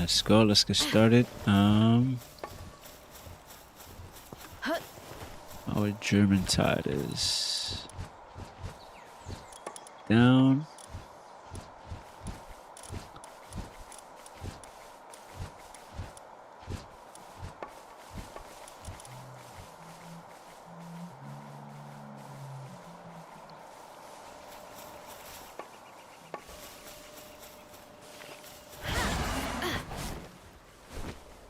Let's go. Let's get started. Our German tide is down.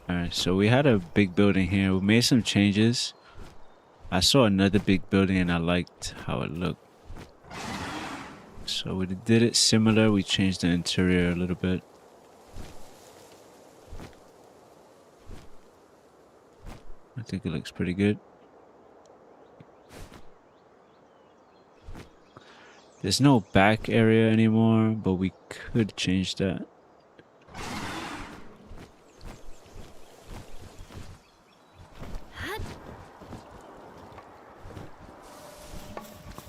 Alright, so we had a big building here. We made some changes. I saw another big building and I liked how it looked. So we did it similar. We changed the interior a little bit. I think it looks pretty good. There's no back area anymore, but we could change that.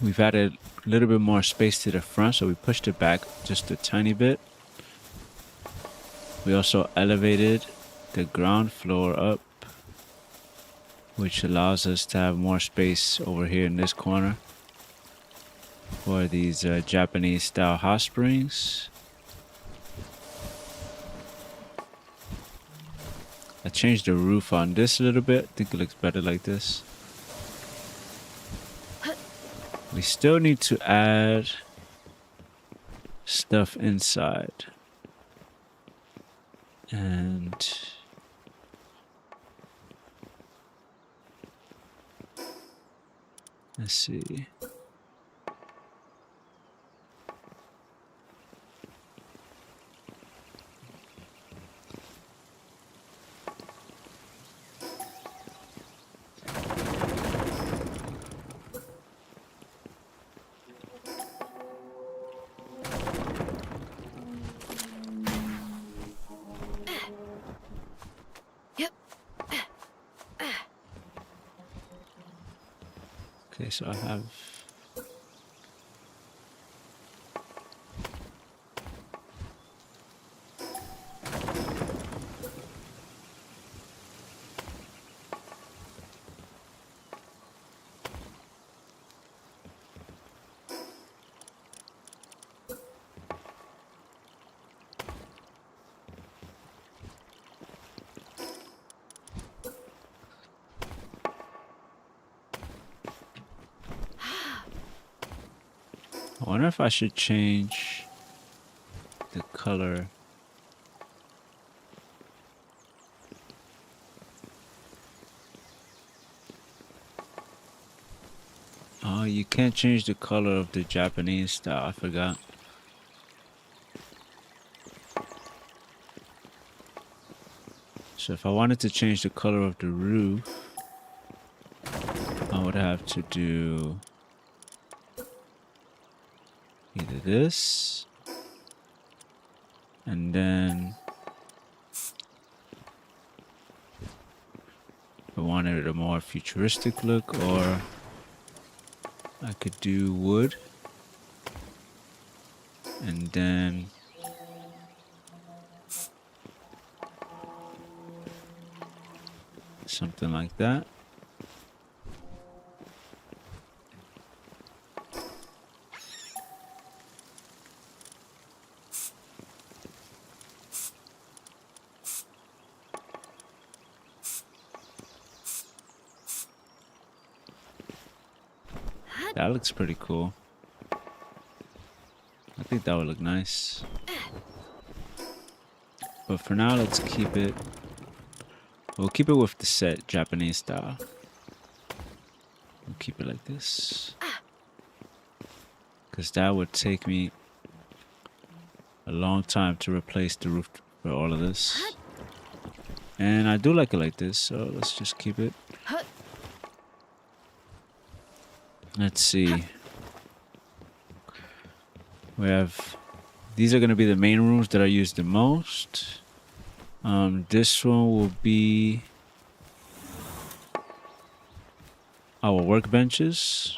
We've added a little bit more space to the front, so we pushed it back just a tiny bit. We also elevated the ground floor up, which allows us to have more space over here in this corner for these Japanese style hot springs. I changed the roof on this a little bit. I think it looks better like this. We still need to add stuff inside. And let's see. Okay, so I have I wonder if I should change the color. Oh, you can't change the color of the Japanese style. I forgot. So if I wanted to change the color of the roof, I would have to do either this, and then I wanted a more futuristic look, or I could do wood, and then something like that. That looks pretty cool. I think that would look nice. But for now, let's keep it. We'll keep it with the set Japanese style. We'll keep it like this. Because that would take me a long time to replace the roof for all of this. And I do like it like this, so let's just keep it. Let's see. We have, these are going to be the main rooms that I use the most. This one will be our workbenches.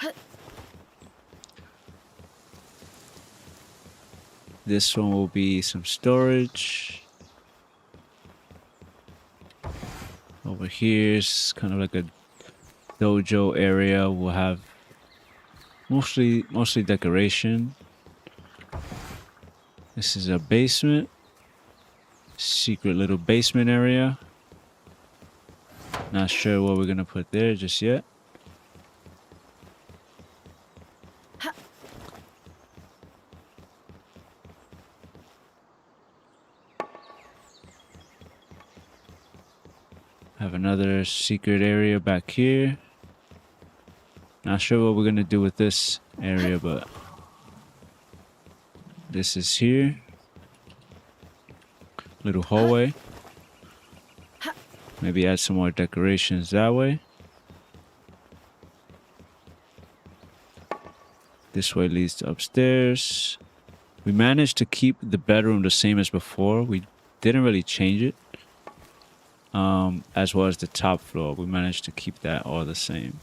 This one will be some storage. Over here is kind of like a dojo area. We'll have mostly decoration. This is a basement. Secret little basement area. Not sure what we're gonna put there just yet. Have another secret area back here. Not sure what we're gonna do with this area, but this is here. Little hallway. Maybe add some more decorations that way. This way leads to upstairs. We managed to keep the bedroom the same as before. We didn't really change it. As well as the top floor. We managed to keep that all the same.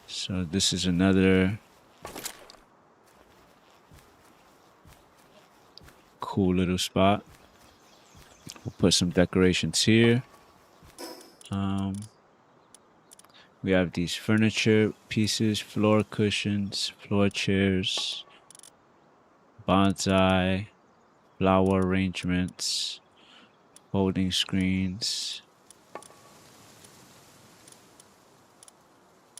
So this is another cool little spot. We'll put some decorations here. We have these furniture pieces, floor cushions, floor chairs, bonsai, flower arrangements, folding screens,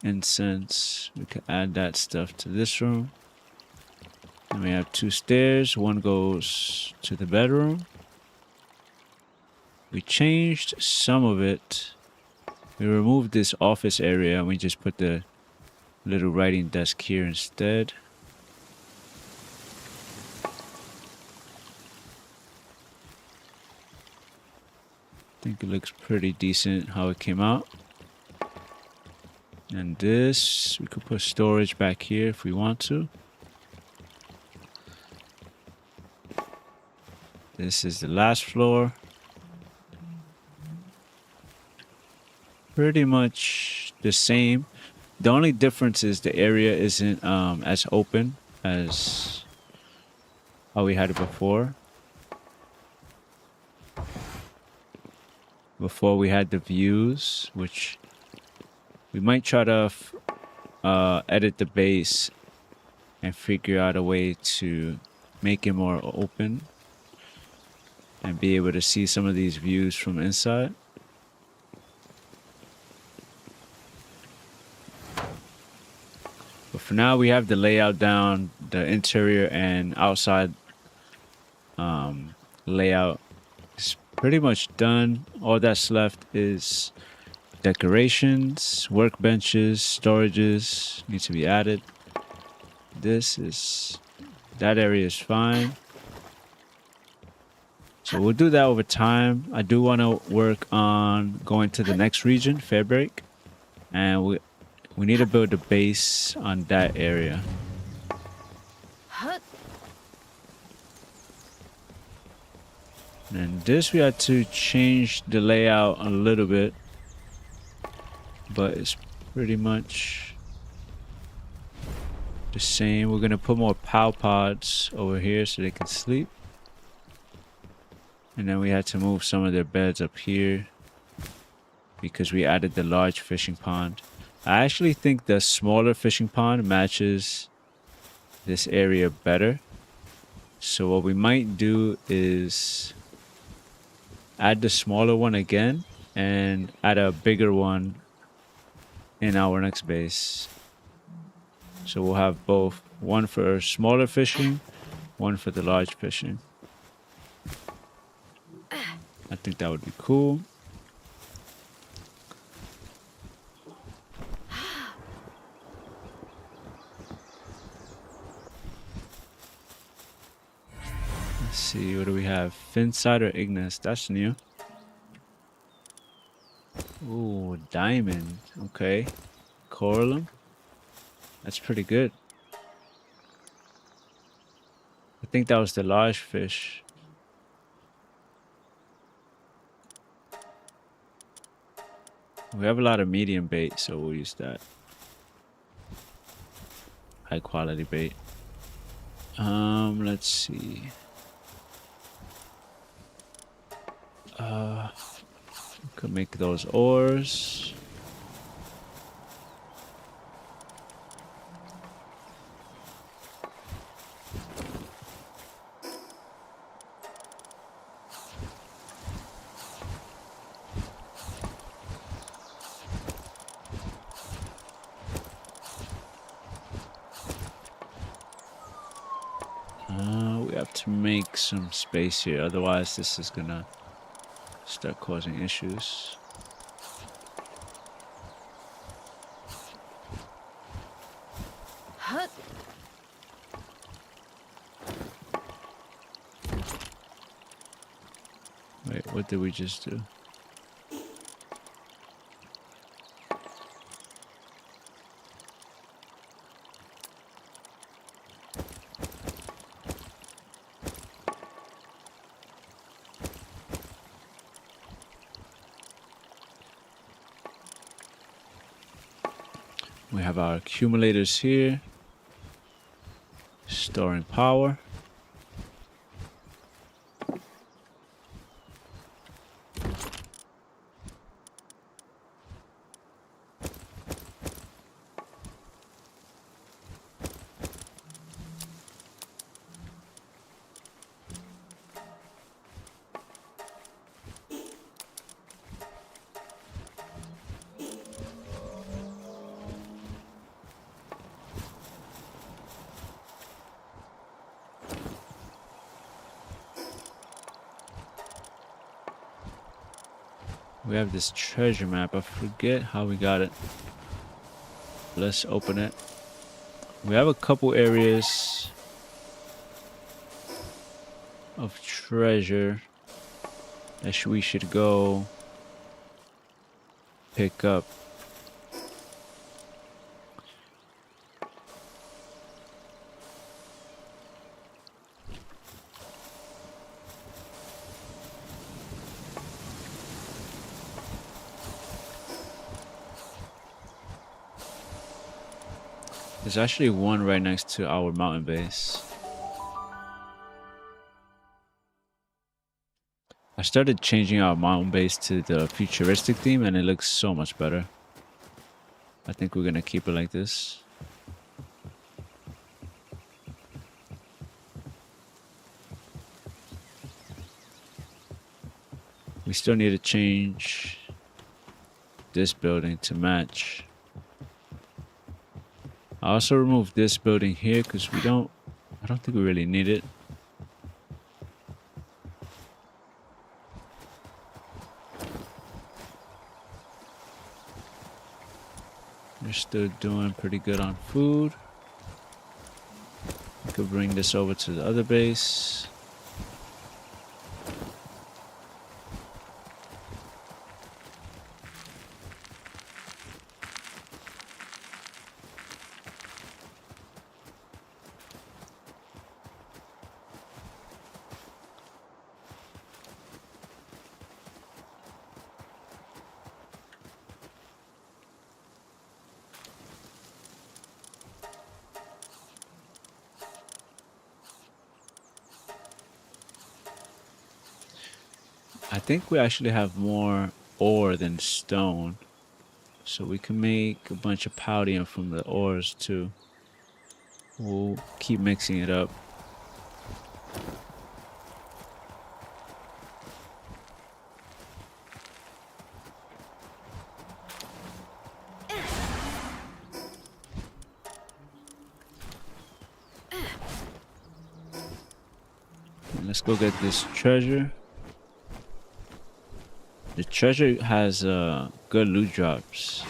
incense. We can add that stuff to this room. And we have 2 stairs. One goes to the bedroom. We changed some of it. We removed this office area and we just put the little writing desk here instead. I think it looks pretty decent how it came out. And this, we could put storage back here if we want to. This is the last floor. Pretty much the same. The only difference is the area isn't as open as how we had it before. Before we had the views, which we might try to edit the base and figure out a way to make it more open and be able to see some of these views from inside. But for now, we have the layout down, the interior and outside layout is pretty much done. All that's left is decorations, workbenches, storages need to be added. That area is fine. So we'll do that over time. I do want to work on going to the next region, Feybreak, and we need to build a base on that area. And this we had to change the layout a little bit, but it's pretty much the same. We're gonna put more POW pods over here so they can sleep. And then we had to move some of their beds up here because we added the large fishing pond. I actually think the smaller fishing pond matches this area better. So what we might do is add the smaller one again and add a bigger one in our next base. So we'll have both, one for smaller fishing, one for the large fishing. I think that would be cool. Let's see, what do we have? Finside or Ignis? That's new. Ooh, diamond. Okay. Coralum. That's pretty good. I think that was the large fish. We have a lot of medium bait, so we'll use that. High quality bait. Let's see. Could make those ores. We have to make some space here, otherwise this is gonna start causing issues. Wait, what did we just do? We have our accumulators here, storing power. We have this treasure map. I forget how we got it. Let's open it. We have a couple areas of treasure that we should go pick up. There's actually one right next to our mountain base. I started changing our mountain base to the futuristic theme and it looks so much better. I think we're gonna keep it like this. We still need to change this building to match. I also removed this building here because I don't think we really need it. We're still doing pretty good on food. We could bring this over to the other base. I think we actually have more ore than stone. So we can make a bunch of palladium from the ores too. We'll keep mixing it up. And let's go get this treasure. The treasure has good loot drops.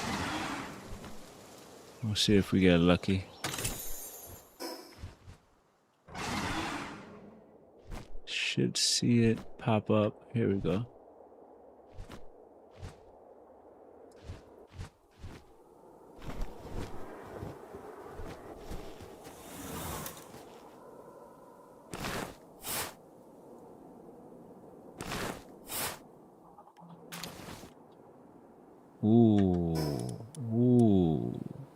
We'll see if we get lucky. Should see it pop up. Here we go. Ooh.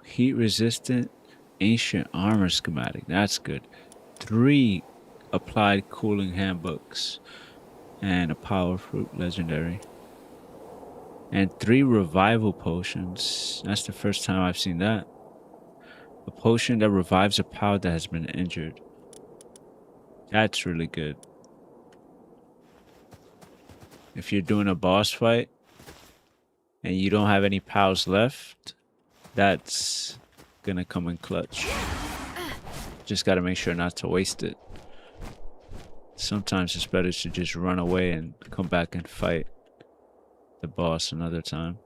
Heat resistant ancient armor schematic. That's good. 3 applied cooling handbooks and a power fruit legendary. And 3 revival potions. That's the first time I've seen that. A potion that revives a pal that has been injured. That's really good. If you're doing a boss fight and you don't have any pals left, that's gonna come in clutch. Just gotta make sure not to waste it. Sometimes it's better to just run away and come back and fight the boss another time.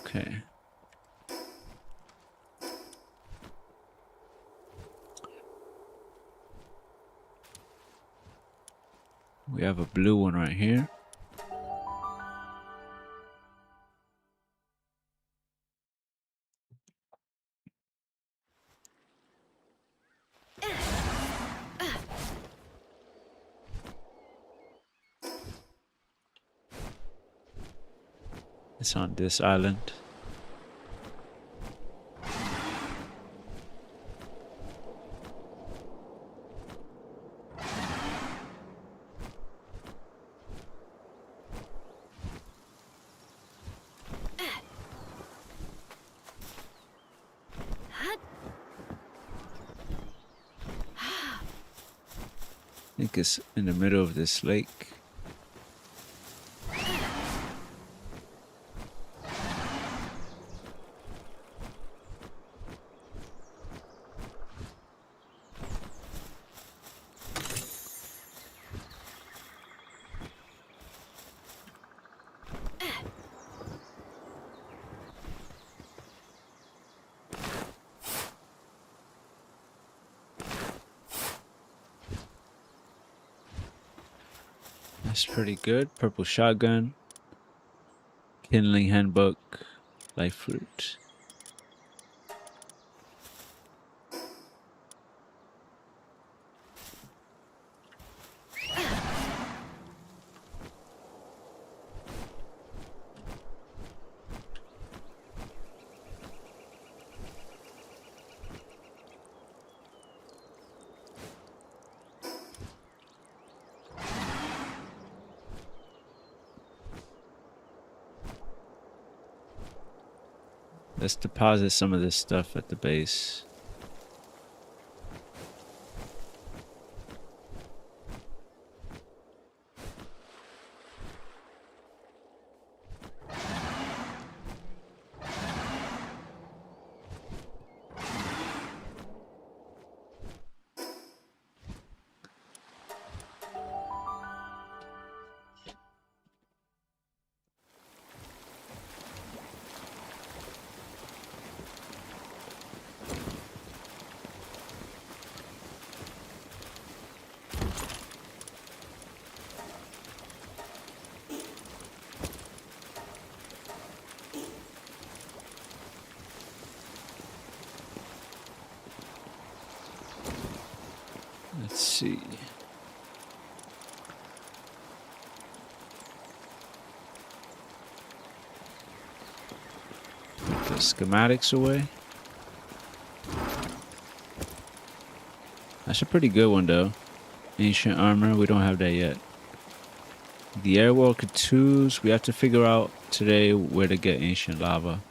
Okay. We have a blue one right here. It's on this island. I think it's in the middle of this lake. That's pretty good. Purple shotgun. Kindling handbook. Life fruit. Let's deposit some of this stuff at the base. Let's see. Put the schematics away. That's a pretty good one though. Ancient armor, we don't have that yet. The Airwalker 2s, we have to figure out today where to get ancient lava.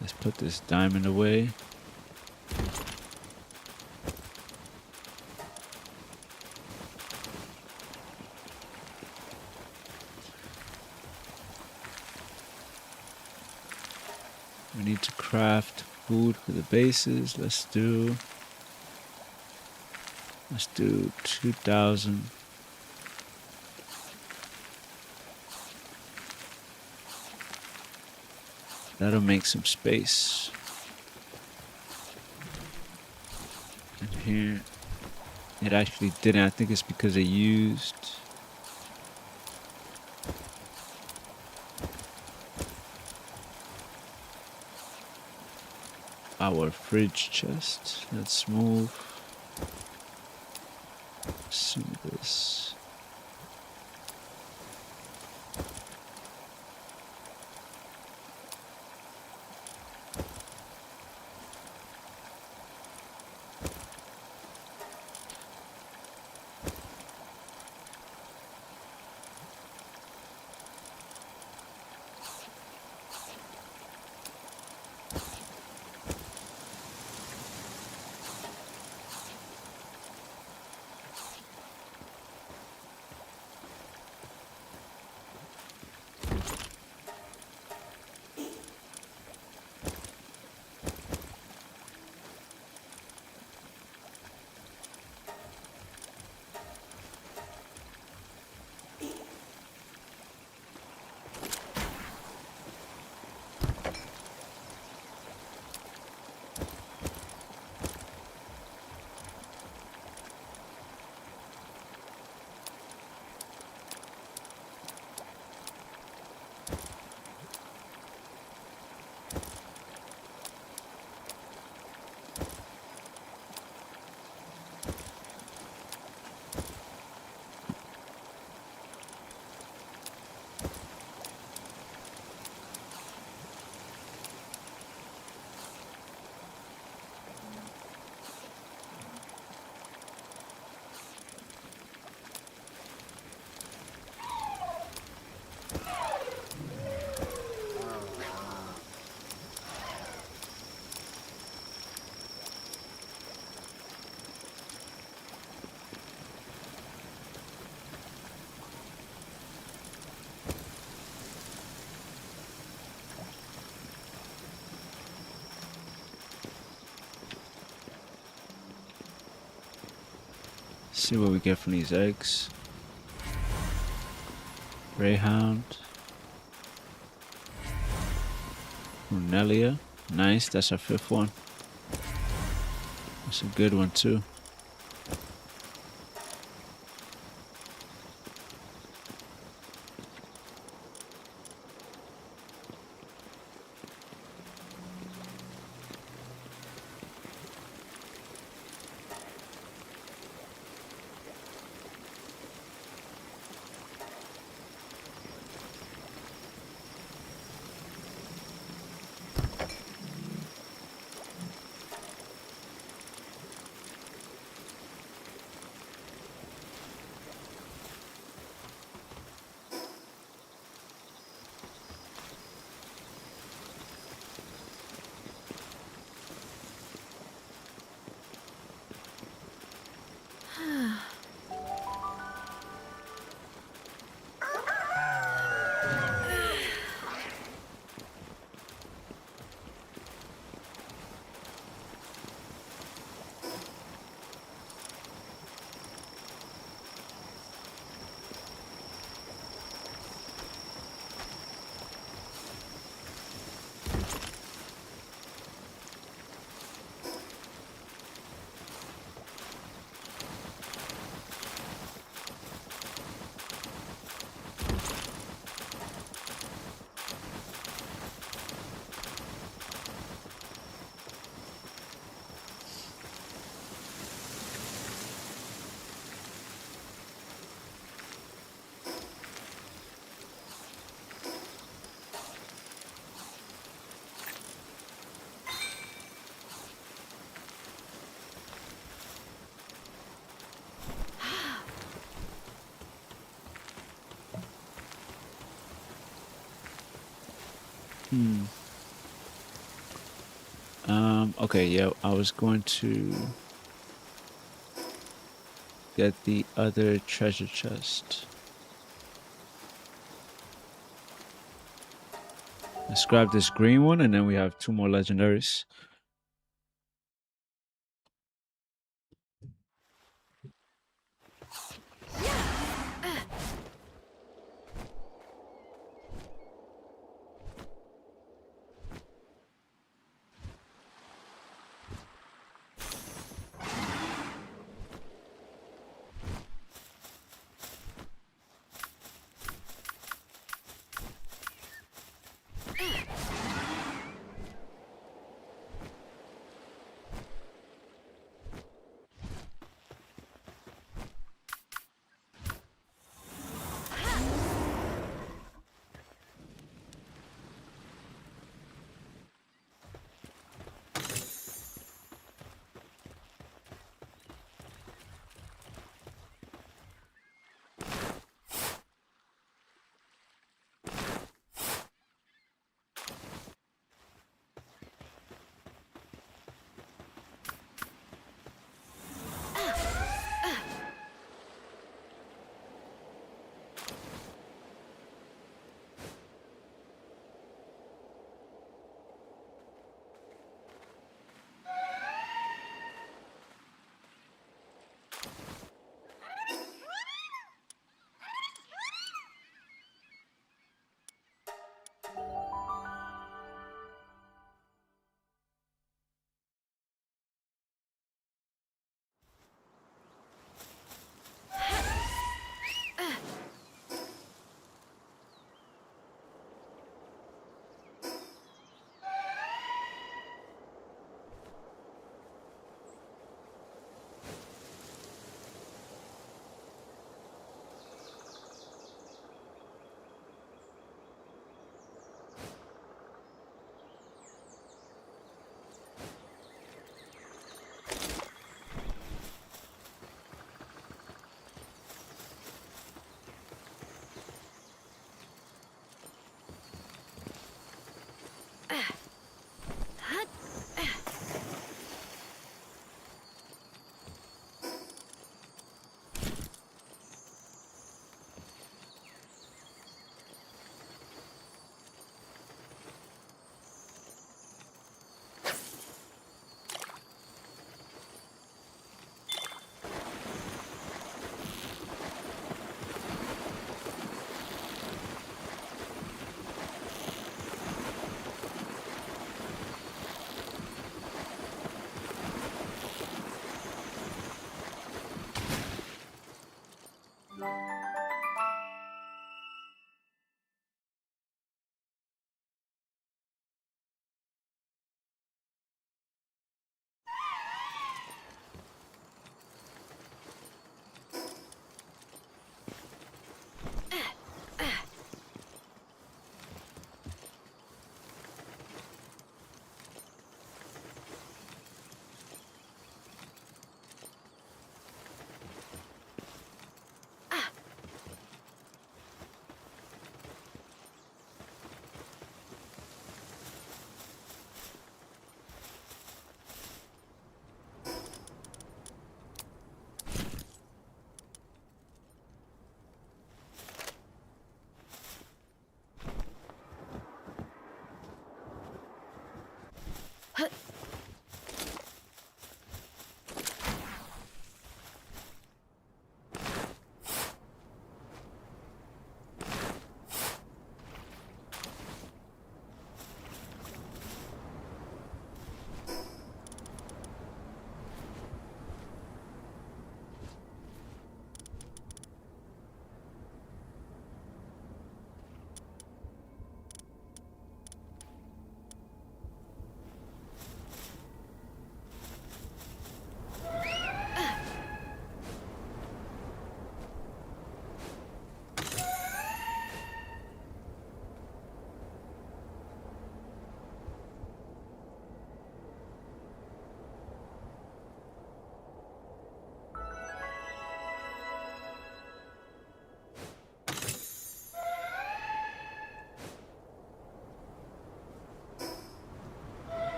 Let's put this diamond away. We need to craft food for the bases. Let's do 2,000. That'll make some space. And here It actually didn't. I think it's because I used our fridge chest. Let's move some of this. See what we get from these eggs. Greyhound. Runelia. Nice, that's our 5th one. That's a good one too. Okay, yeah, I was going to get the other treasure chest. Let's grab this green one, and then we have 2 more legendaries.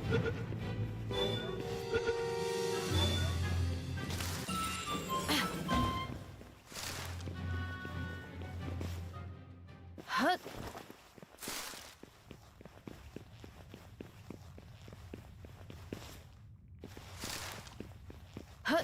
Huh. Huh.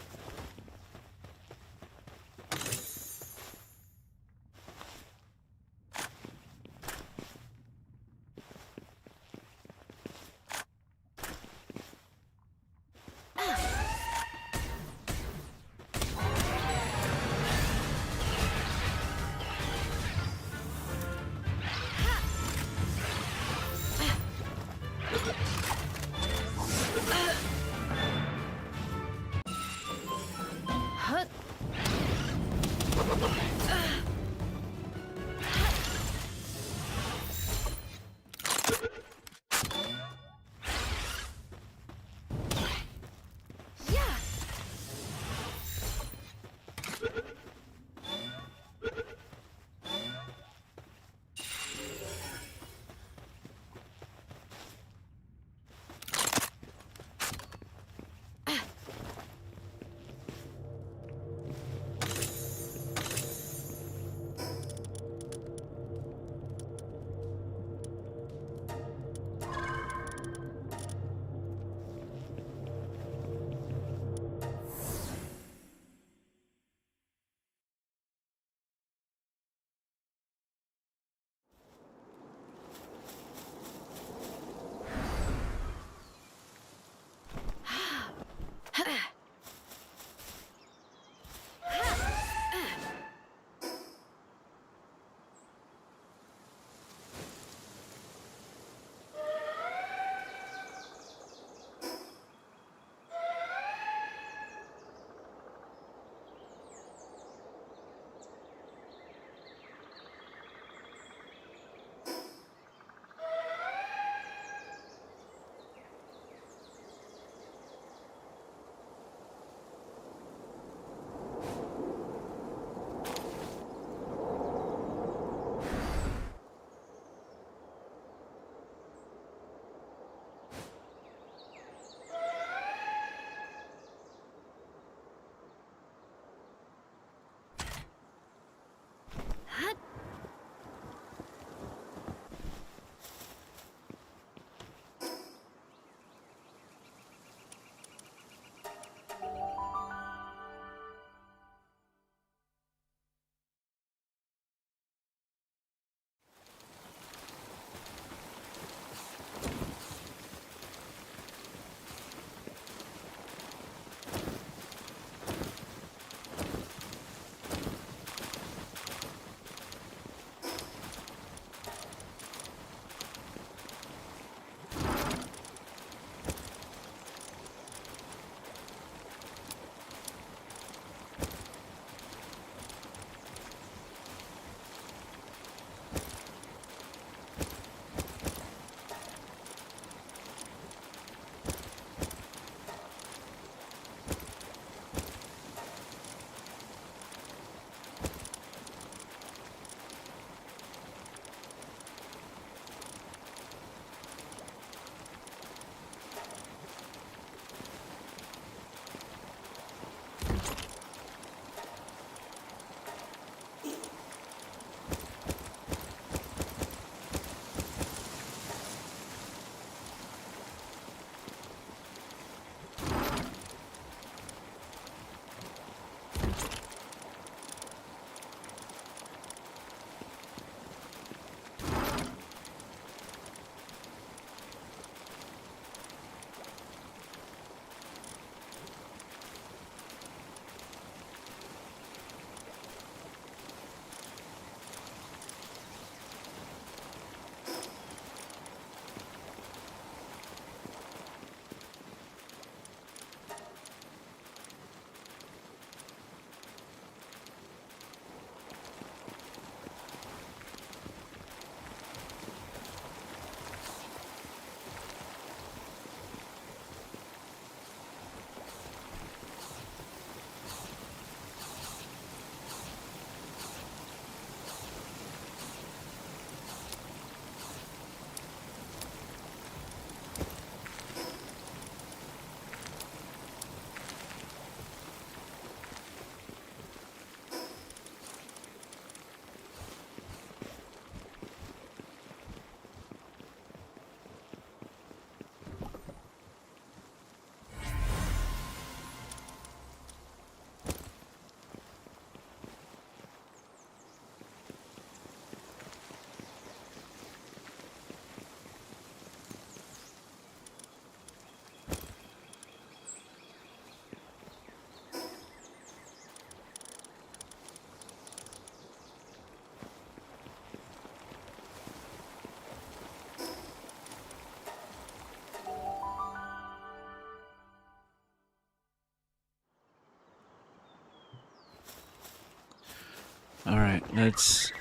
let's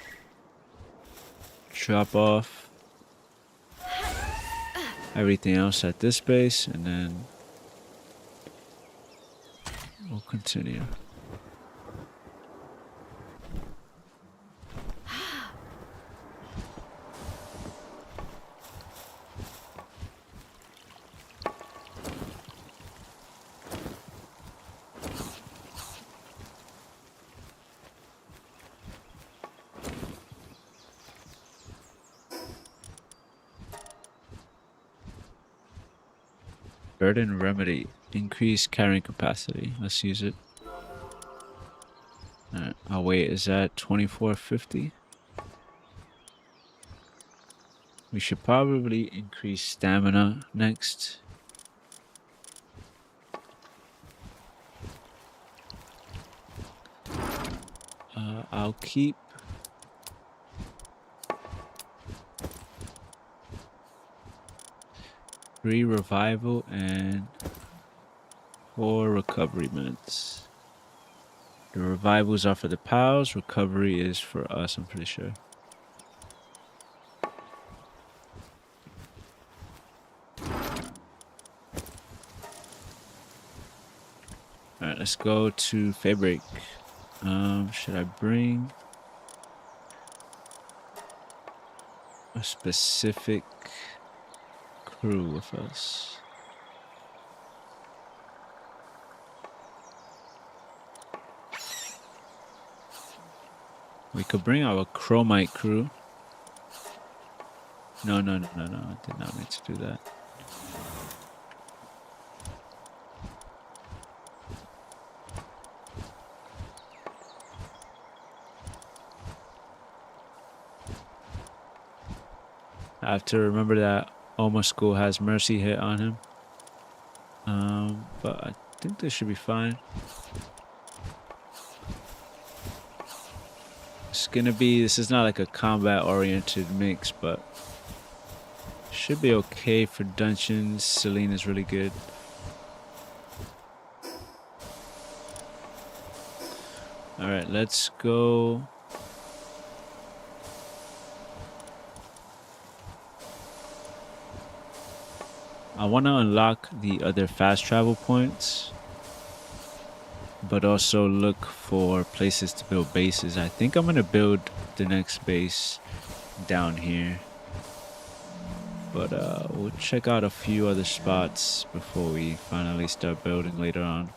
drop off everything else at this base and then we'll continue. Burden remedy. Increase carrying capacity. Let's use it. Alright, our weight is at 2450. We should probably increase stamina next. I'll keep three revival and 4 recovery minutes. The revivals are for the pals, recovery is for us, I'm pretty sure. Alright, let's go to Feybreak. Should I bring a specific crew with us? We could bring our chromite crew. No, I did not mean to do that. I have to remember that almost school has mercy hit on him. But I think this should be fine. It's gonna be, this is not like a combat oriented mix, but should be okay for dungeons. Celine is really good. Alright, let's go. I want to unlock the other fast travel points, but also look for places to build bases. I think I'm going to build the next base down here, but we'll check out a few other spots before we finally start building later on.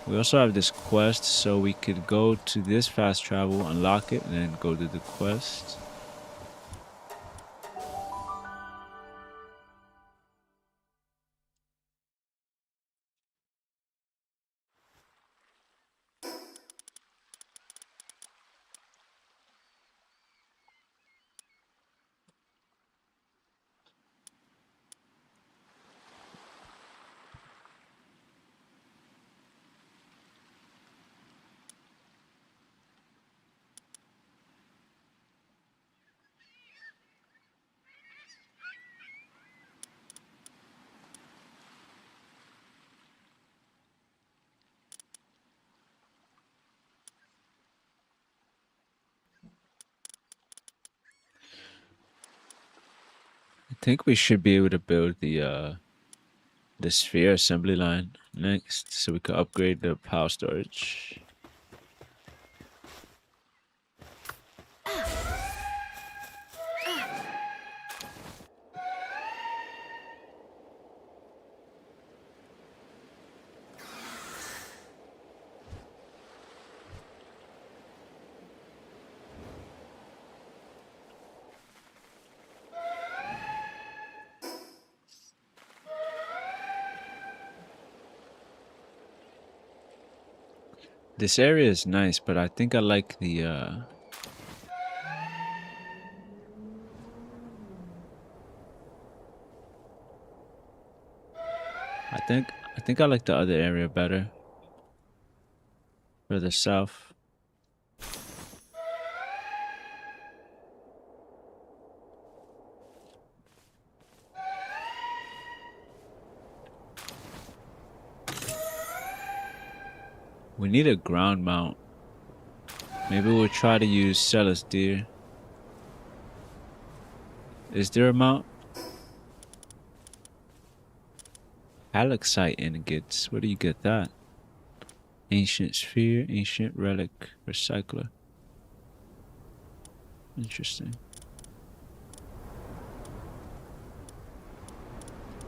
We also have this quest, so we could go to this fast travel, unlock it, and then go to the quest. I think we should be able to build the sphere assembly line next, so we can upgrade the power storage. This area is nice, but I think I like the I think I like the other area better. Further south. We need a ground mount. Maybe we'll try to use Celestia. Is there a mount? Halexite ingots. Where do you get that? Ancient sphere, ancient relic, recycler. Interesting.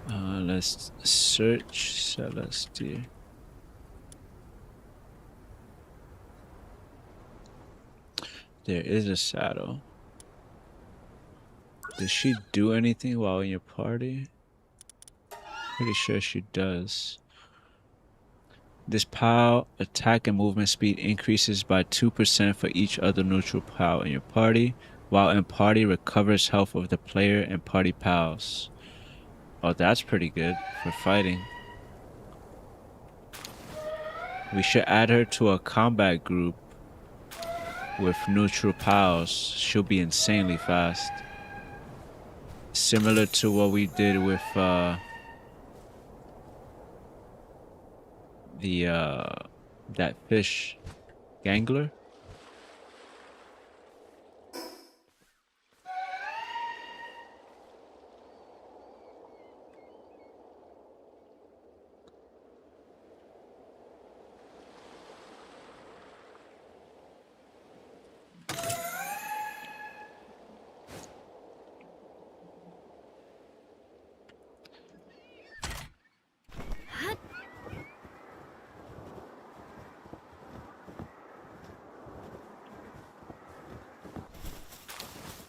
Let's search Celestia. There is a saddle. Does she do anything while in your party? Pretty sure she does. This POW attack and movement speed increases by 2% for each other neutral POW in your party, while in party recovers health of the player and party POWs. Oh, that's pretty good for fighting. We should add her to a combat group with neutral POWs. She'll be insanely fast. Similar to what we did with that fish gangler.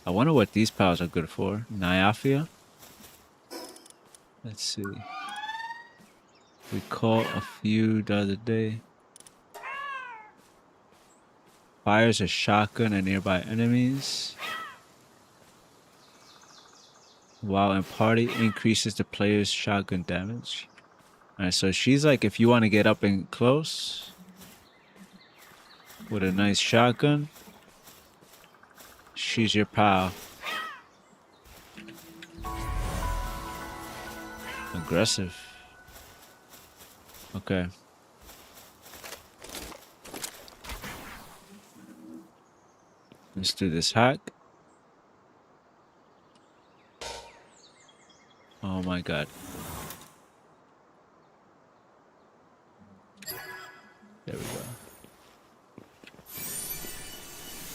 I wonder what these powers are good for. Nyafia? Let's see. We caught a few the other day. Fires a shotgun at nearby enemies. While in party, increases the player's shotgun damage. Alright, so she's like if you want to get up and close with a nice shotgun, she's your pal. Aggressive. Okay. Let's do this hack. Oh my god. There we go.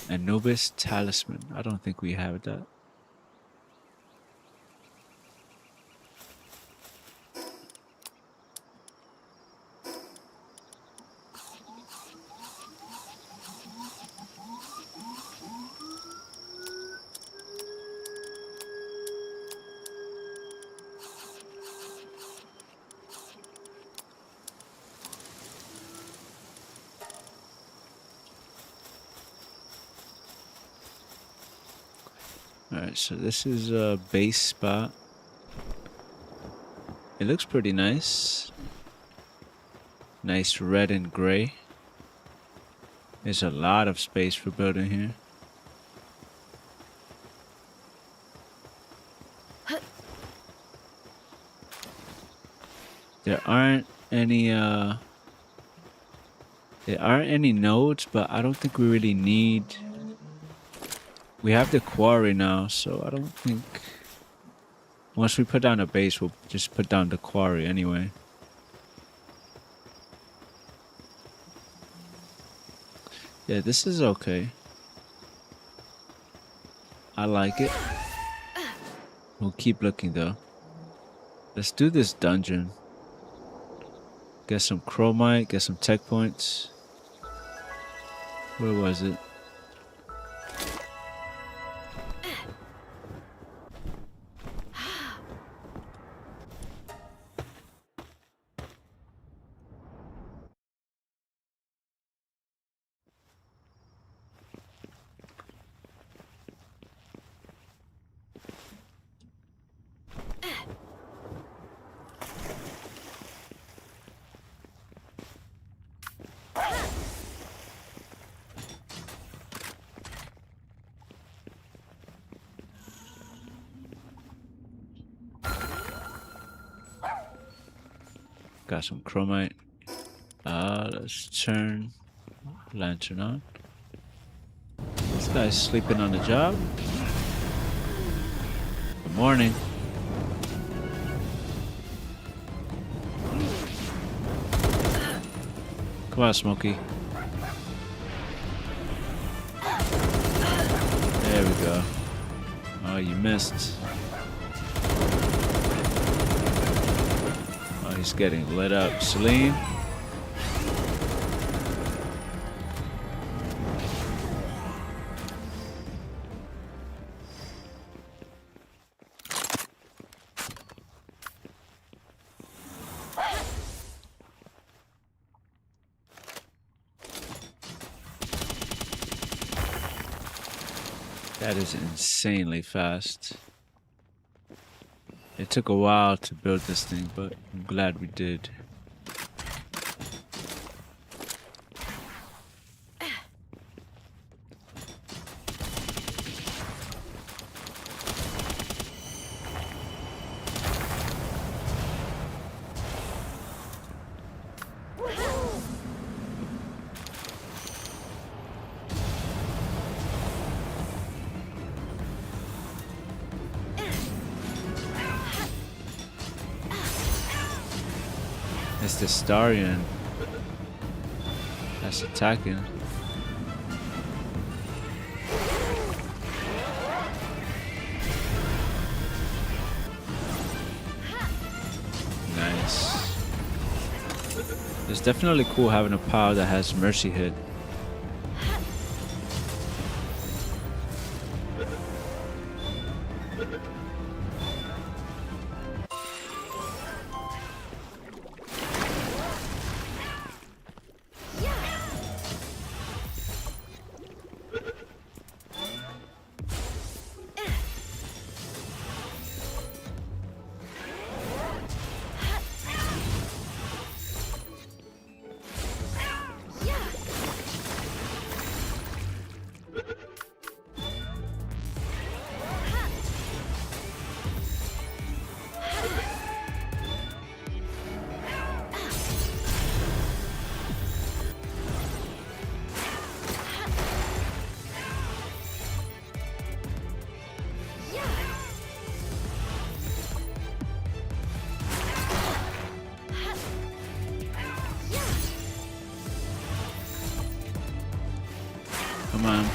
Anubis Talisman. I don't think we have that. Alright, so this is a base spot. It looks pretty nice. Nice red and gray. There's a lot of space for building here. There aren't any nodes, but I don't think we really need. We have the quarry now, so I don't think once we put down a base, we'll just put down the quarry anyway. Yeah, this is okay. I like it. We'll keep looking though. Let's do this dungeon. Get some chromite, get some tech points. Where was it? Got some chromite. Let's turn lantern on. guy's sleeping on the job. Good morning. Come on, Smokey. There we go. Oh, you missed. Oh, he's getting lit up. Celine. That is insanely fast. It took a while to build this thing, but I'm glad we did. It's the Starion that's attacking. Nice. It's definitely cool having a power that has mercy hit. Come on.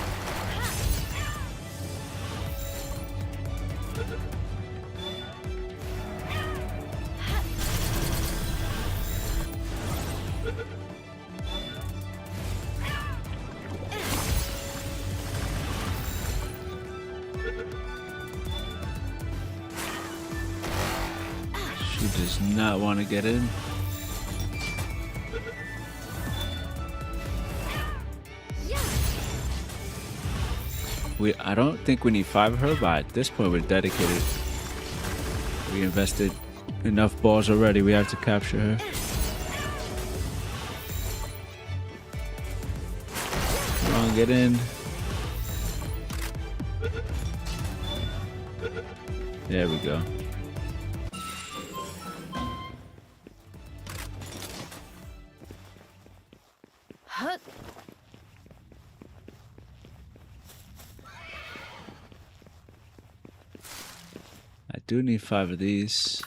She does not want to get in. I don't think we need 5 of her, but at this point we're dedicated. We invested enough balls already. We have to capture her. Come on, get in. There we go. I do need 5 of these.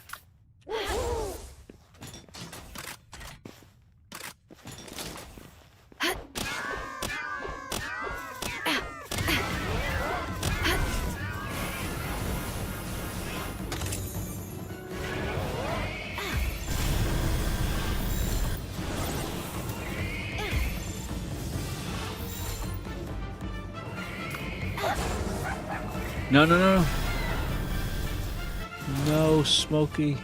No, no, no. No, Smokey.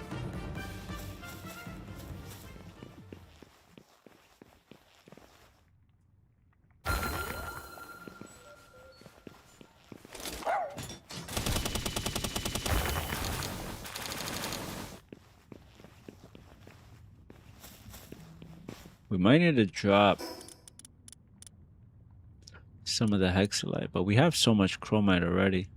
We might need to drop some of the hexalite, but we have so much chromite already.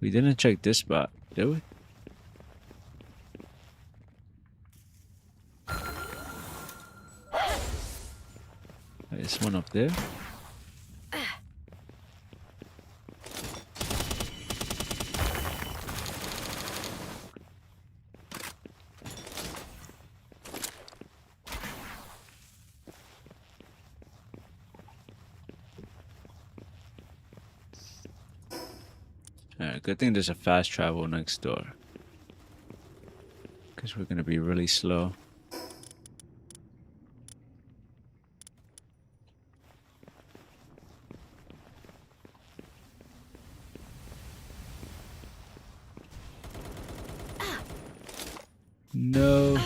We didn't check this spot, did we? There's one up there. Alright, good thing there's a fast travel next door. Because we're gonna be really slow. No.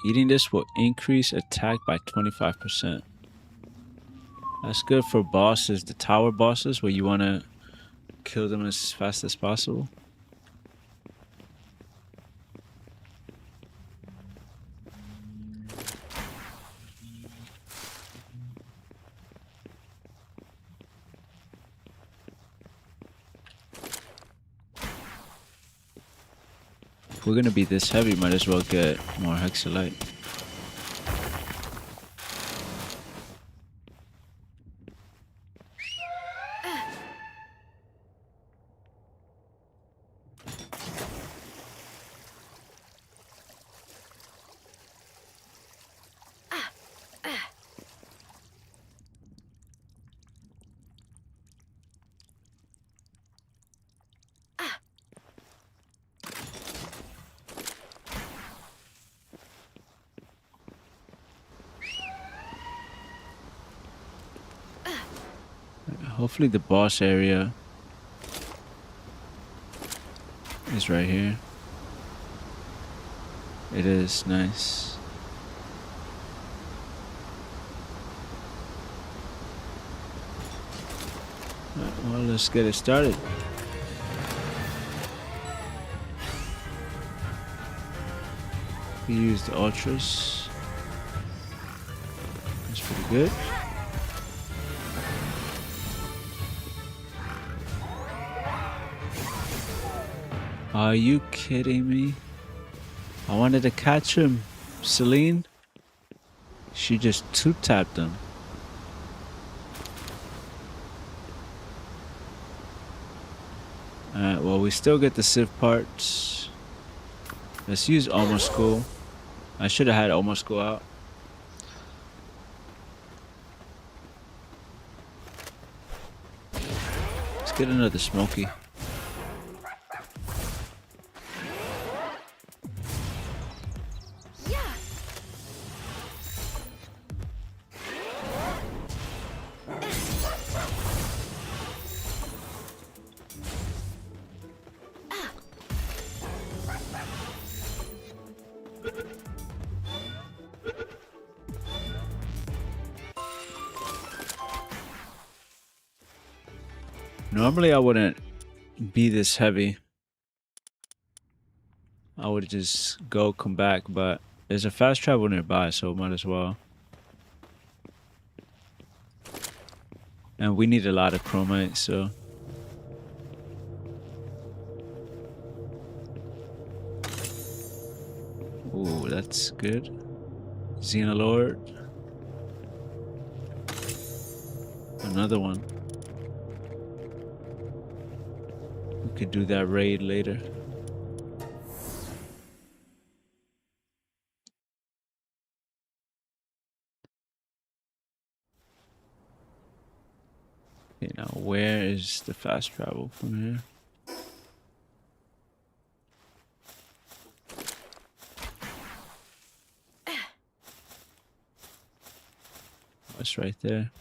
Eating this will increase attack by 25%. That's good for bosses, the tower bosses, where you want to kill them as fast as possible. If we're gonna be this heavy, might as well get more hexalite. Hopefully the boss area is right here. It is. Nice. Alright, well, let's get it started. We use the ultras. That's pretty good. Are you kidding me? I wanted to catch him. Celine? She just two-tapped him. Alright, well, we still get the Civ parts. Let's use Almost School. I should have had Almost School out. Let's get another Smoky. Normally I wouldn't be this heavy. I would just go, come back, but there's a fast travel nearby, so might as well. And we need a lot of chromite, so. Ooh, that's good. Xenolord. Another one. We could do that raid later. Okay, now where is the fast travel from here? It's right there.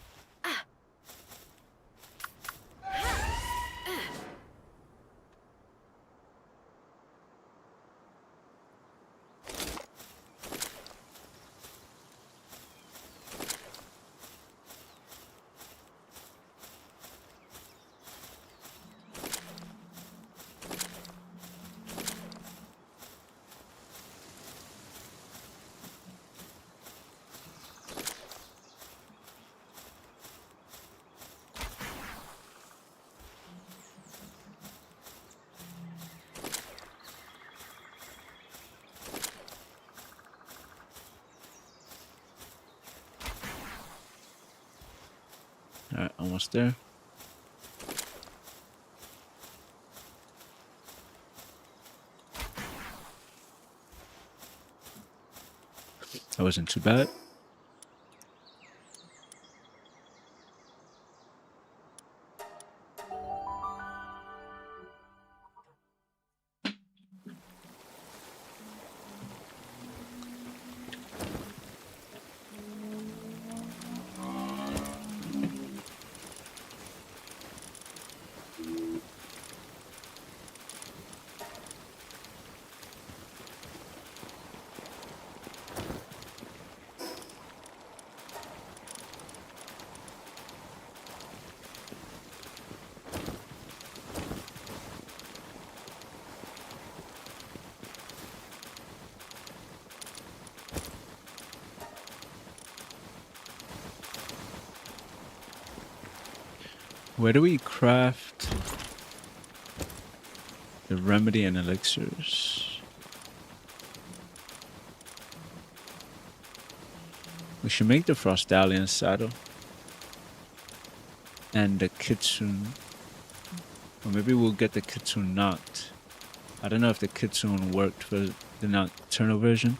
All right, almost there. That wasn't too bad. Where do we craft the remedy and elixirs? We should make the Frostalian saddle and the Kitsune. Or maybe we'll get the Kitsune knocked. I don't know if the Kitsune worked for the nocturnal version.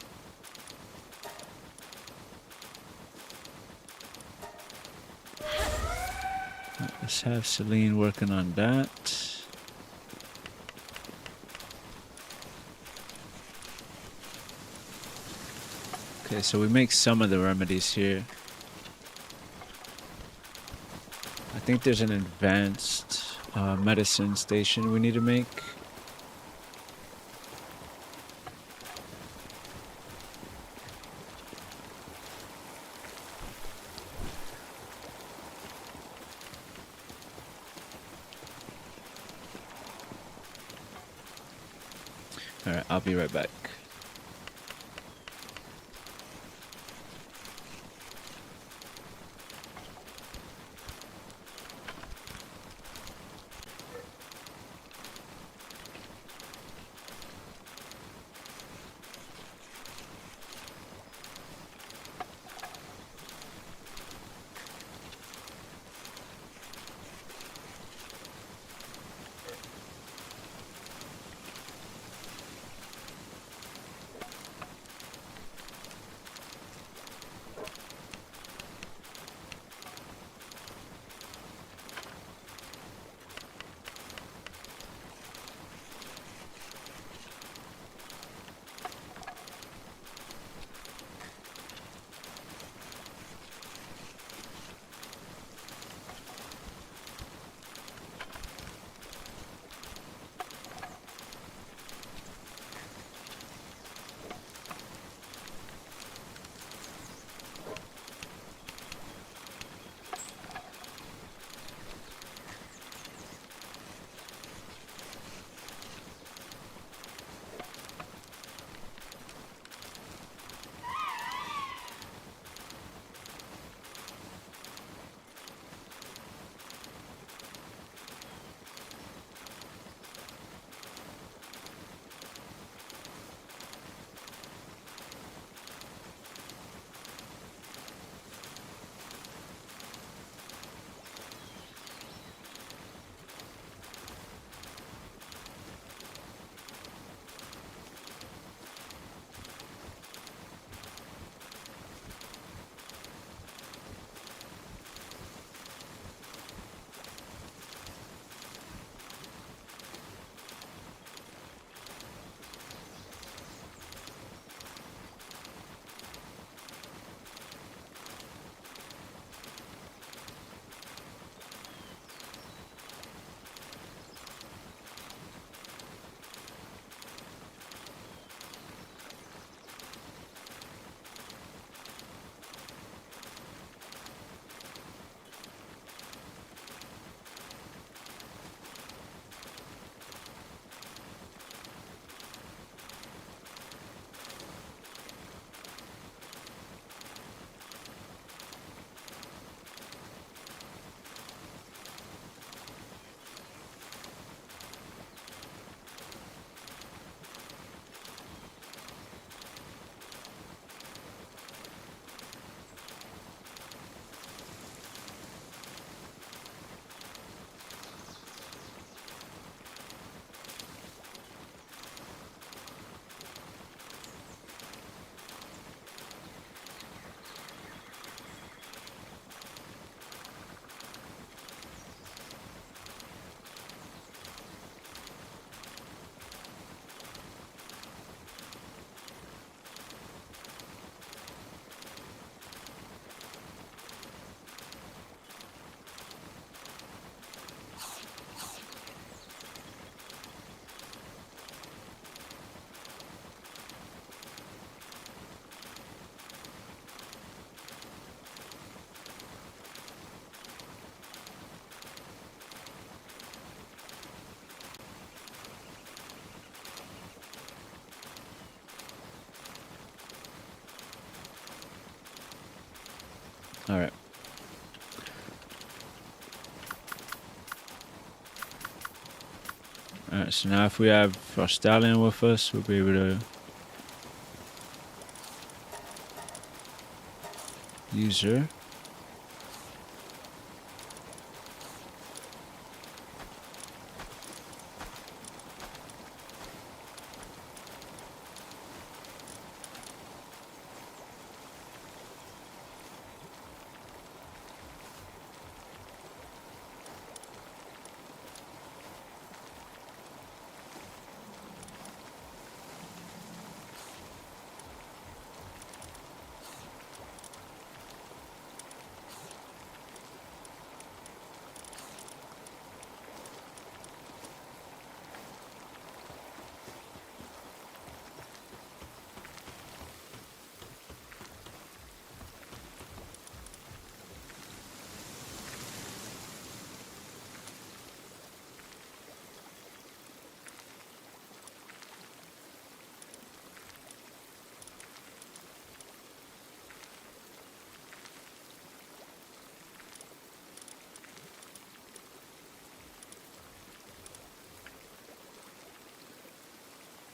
Let's have Celine working on that. Okay, so we make some of the remedies here. I think there's an advanced medicine station we need to make. Alright, I'll be right back. All right. All right. So now, if we have our stallion with us, we'll be able to use her.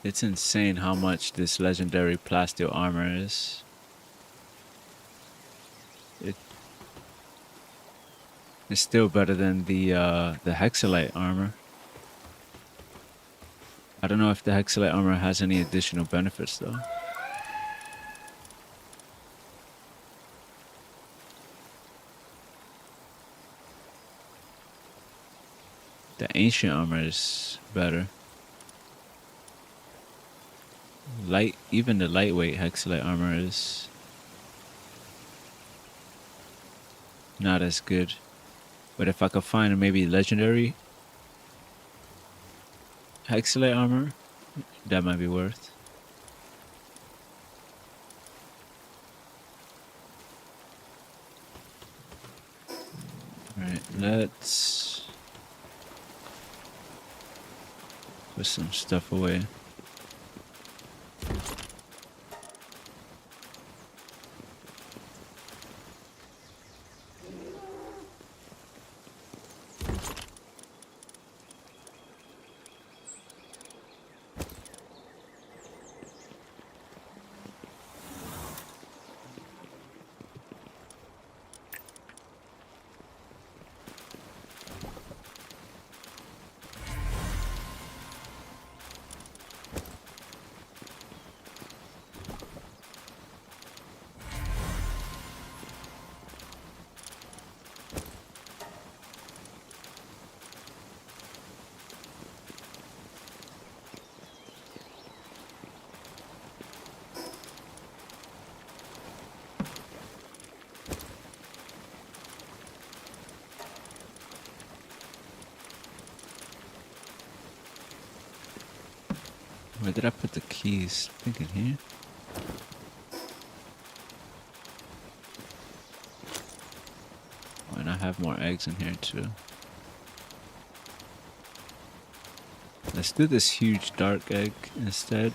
It's insane how much this legendary plasteel armor is. It's still better than the hexalite armor. I don't know if the hexalite armor has any additional benefits though. The ancient armor is better. Even the lightweight hexalite armor is not as good. But if I could find maybe legendary hexalite armor, that might be worth. Alright, let's put some stuff away. Where did I put the keys? I think in here. Oh, and I have more eggs in here too. Let's do this huge dark egg instead.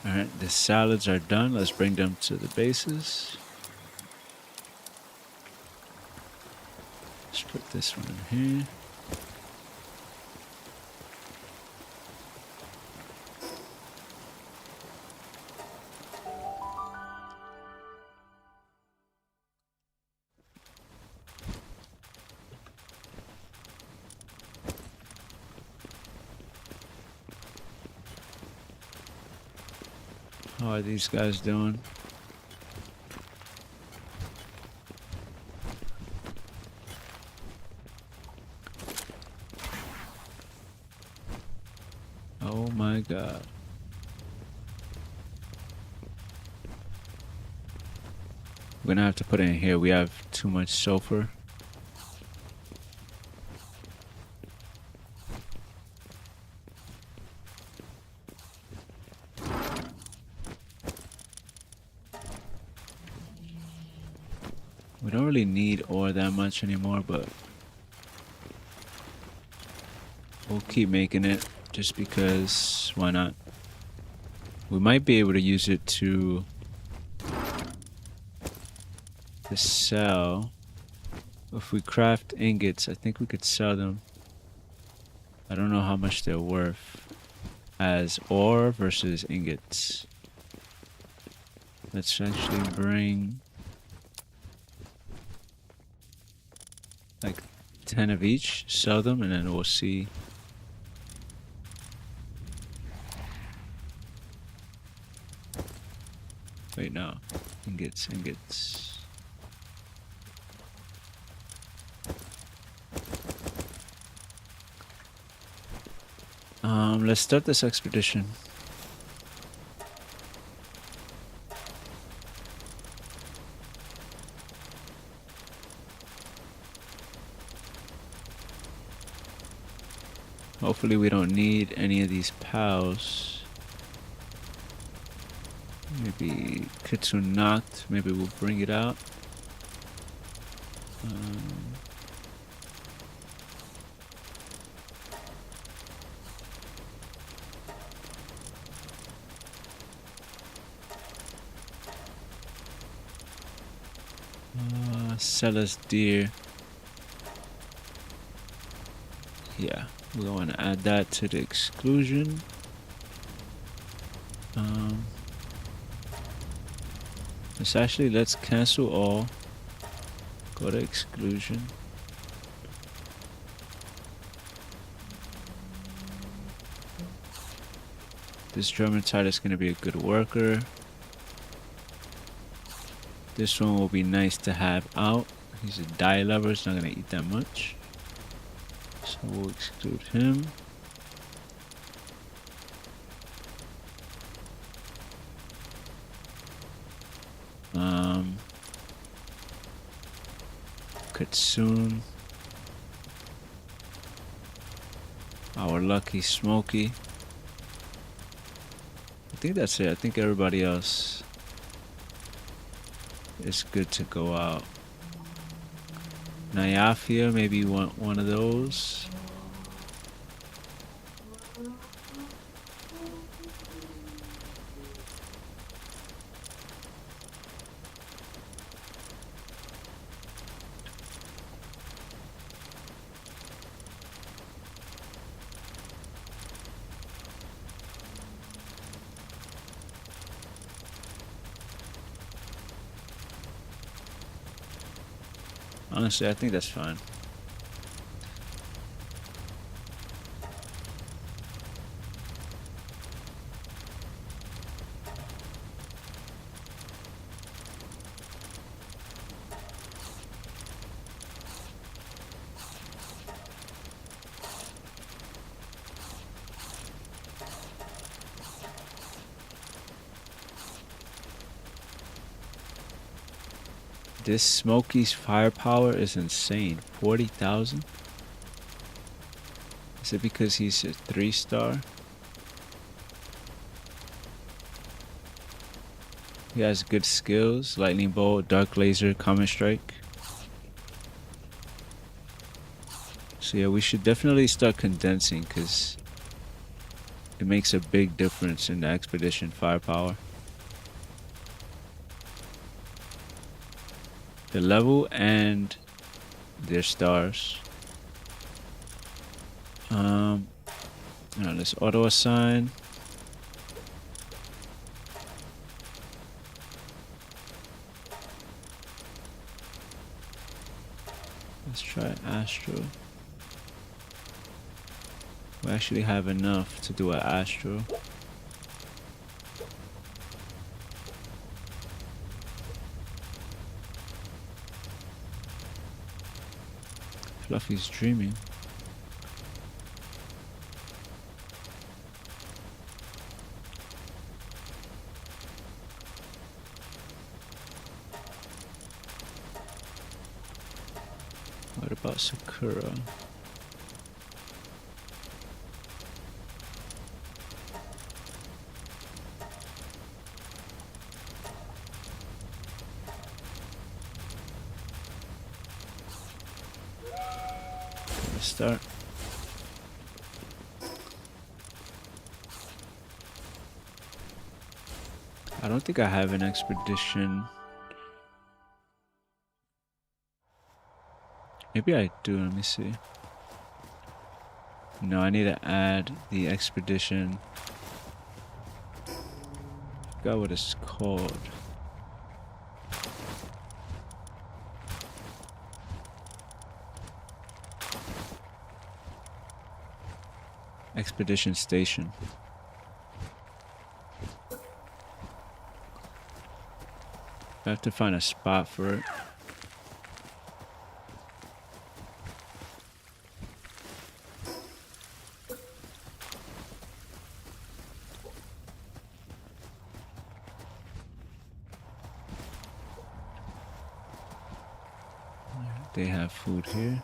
Alright, the salads are done. Let's bring them to the bases. Let's put this one in here. How are these guys doing? Oh my god. We're gonna have to put it in here. We have too much sulfur. We don't really need ore that much anymore, but we'll keep making it just because why not? We might be able to use it to sell. If we craft ingots, I think we could sell them. I don't know how much they're worth as ore versus ingots. Let's actually bring like 10 of each, sell them, and then we'll see. Wait, no. Ingots. Let's start this expedition. Hopefully we don't need any of these pals. Maybe Kitsune knocked. Maybe we'll bring it out. Seller's deer. Yeah, we're going to add that to the exclusion. Let's cancel all. Go to exclusion. This German tide is going to be a good worker. This one will be nice to have out. He's a dye lover, it's not going to eat that much. So we'll exclude him. Kitsune. Our lucky Smokey. I think that's it. I think everybody else is good to go out. Nyafia, maybe you want one of those. Honestly, I think that's fine. This Smokey's firepower is insane. 40,000? Is it because he's a 3-star? He has good skills. Lightning Bolt, Dark Laser, Common Strike. So yeah, we should definitely start condensing because it makes a big difference in the expedition firepower. The level and their stars. Let's auto assign. Let's try Astro. We actually have enough to do an Astro. Fluffy's dreaming. What about Sakura? Let's start. I don't think I have an expedition. Maybe I do, let me see. No, I need to add the expedition. Forgot what it's called. Expedition station. I have to find a spot for it. They have food here.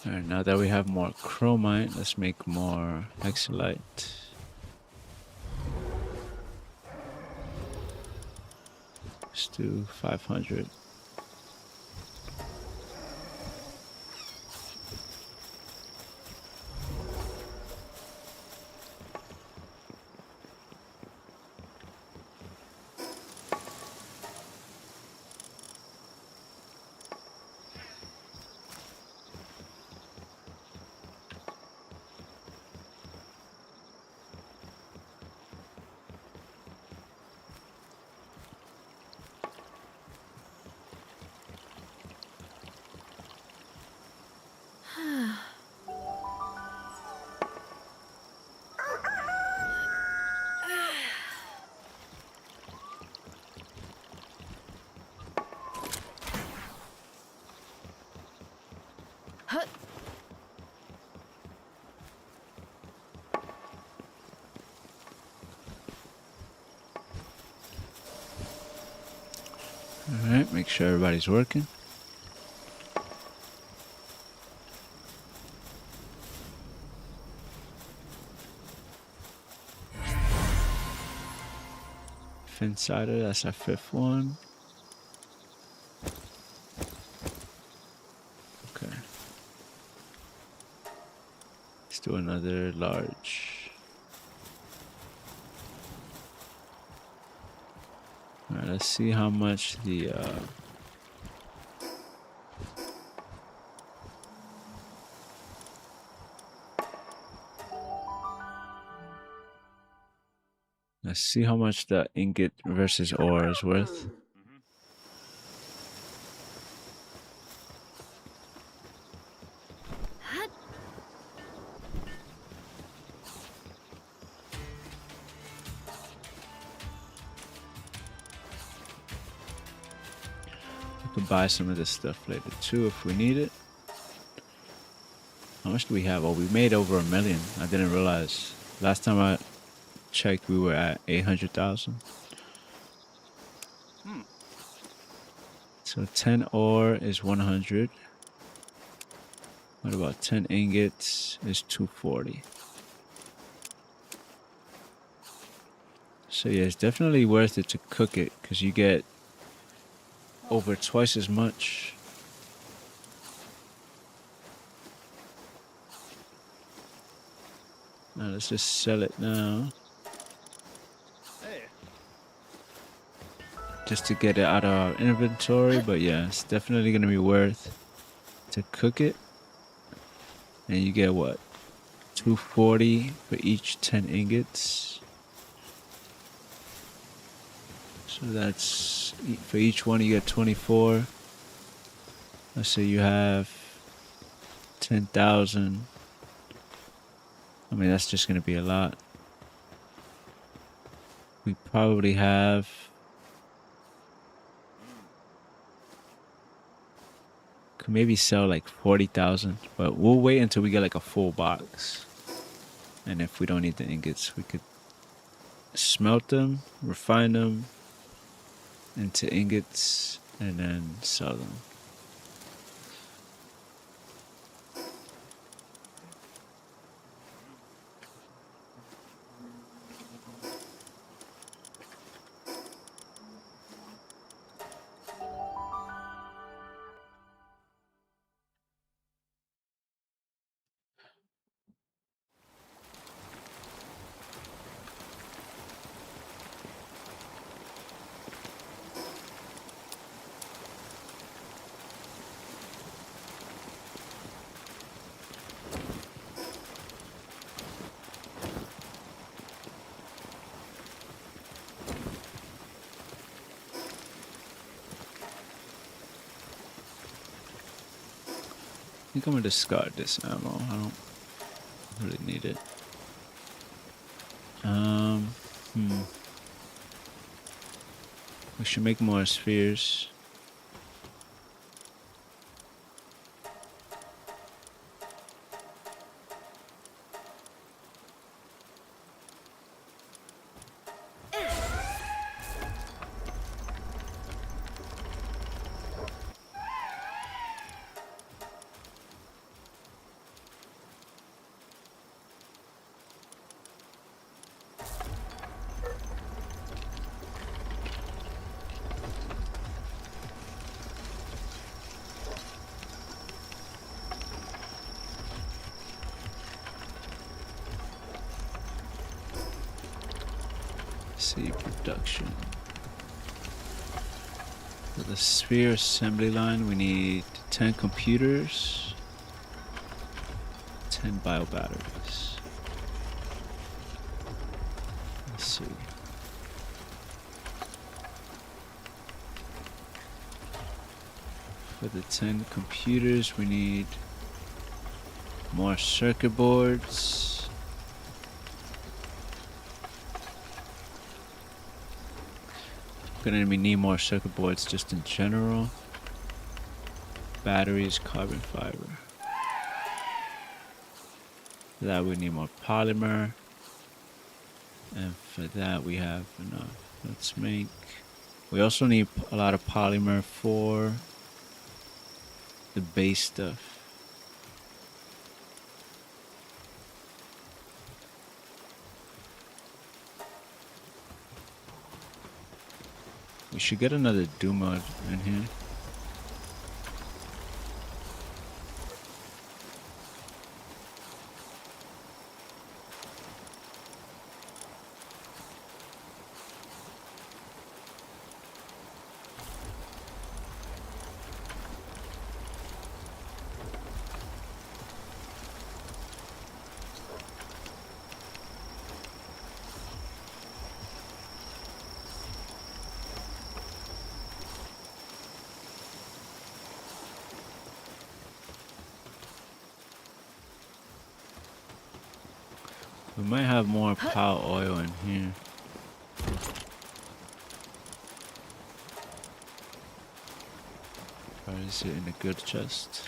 Alright, now that we have more chromite, let's make more hexalite. Let's do 500. Alright, make sure everybody's working. Finsider, that's our 5th one. Okay. Let's do another large. Alright, let's see how much the let's see how much the ingot versus ore is worth. We could buy some of this stuff later too if we need it. How much do we have? Oh, we made over 1 million. I didn't realize. Last time I checked, we were at 800,000. So 10 ore is 100. What about 10 ingots is 240. So yeah, it's definitely worth it to cook it because you get over twice as much. Now let's just sell it now. Just to get it out of our inventory, but yeah, it's definitely gonna be worth to cook it. And you get what? 240 for each 10 ingots. So that's for each one you get 24. Let's say you have 10,000. I mean, that's just gonna be a lot. We probably have could maybe sell like 40,000, but we'll wait until we get like a full box. And if we don't need the ingots, we could smelt them, refine them into ingots, and then sell them. I think I'm gonna discard this ammo. I don't really need it. We should make more spheres. See production. For the sphere assembly line, we need 10 computers, 10 bio batteries. Let's see. For the 10 computers, we need more circuit boards. Gonna need more circuit boards just in general. Batteries, carbon fiber. For that we need more polymer. And for that we have enough. Let's make... We also need a lot of polymer for the base stuff. We should get another Duma in here. We might have more power oil in here. Or is it in a good chest?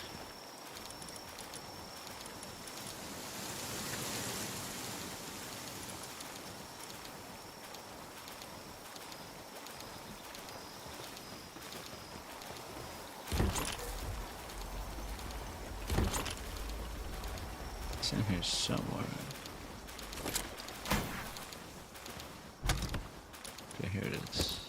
It's in here somewhere. Okay, here it is.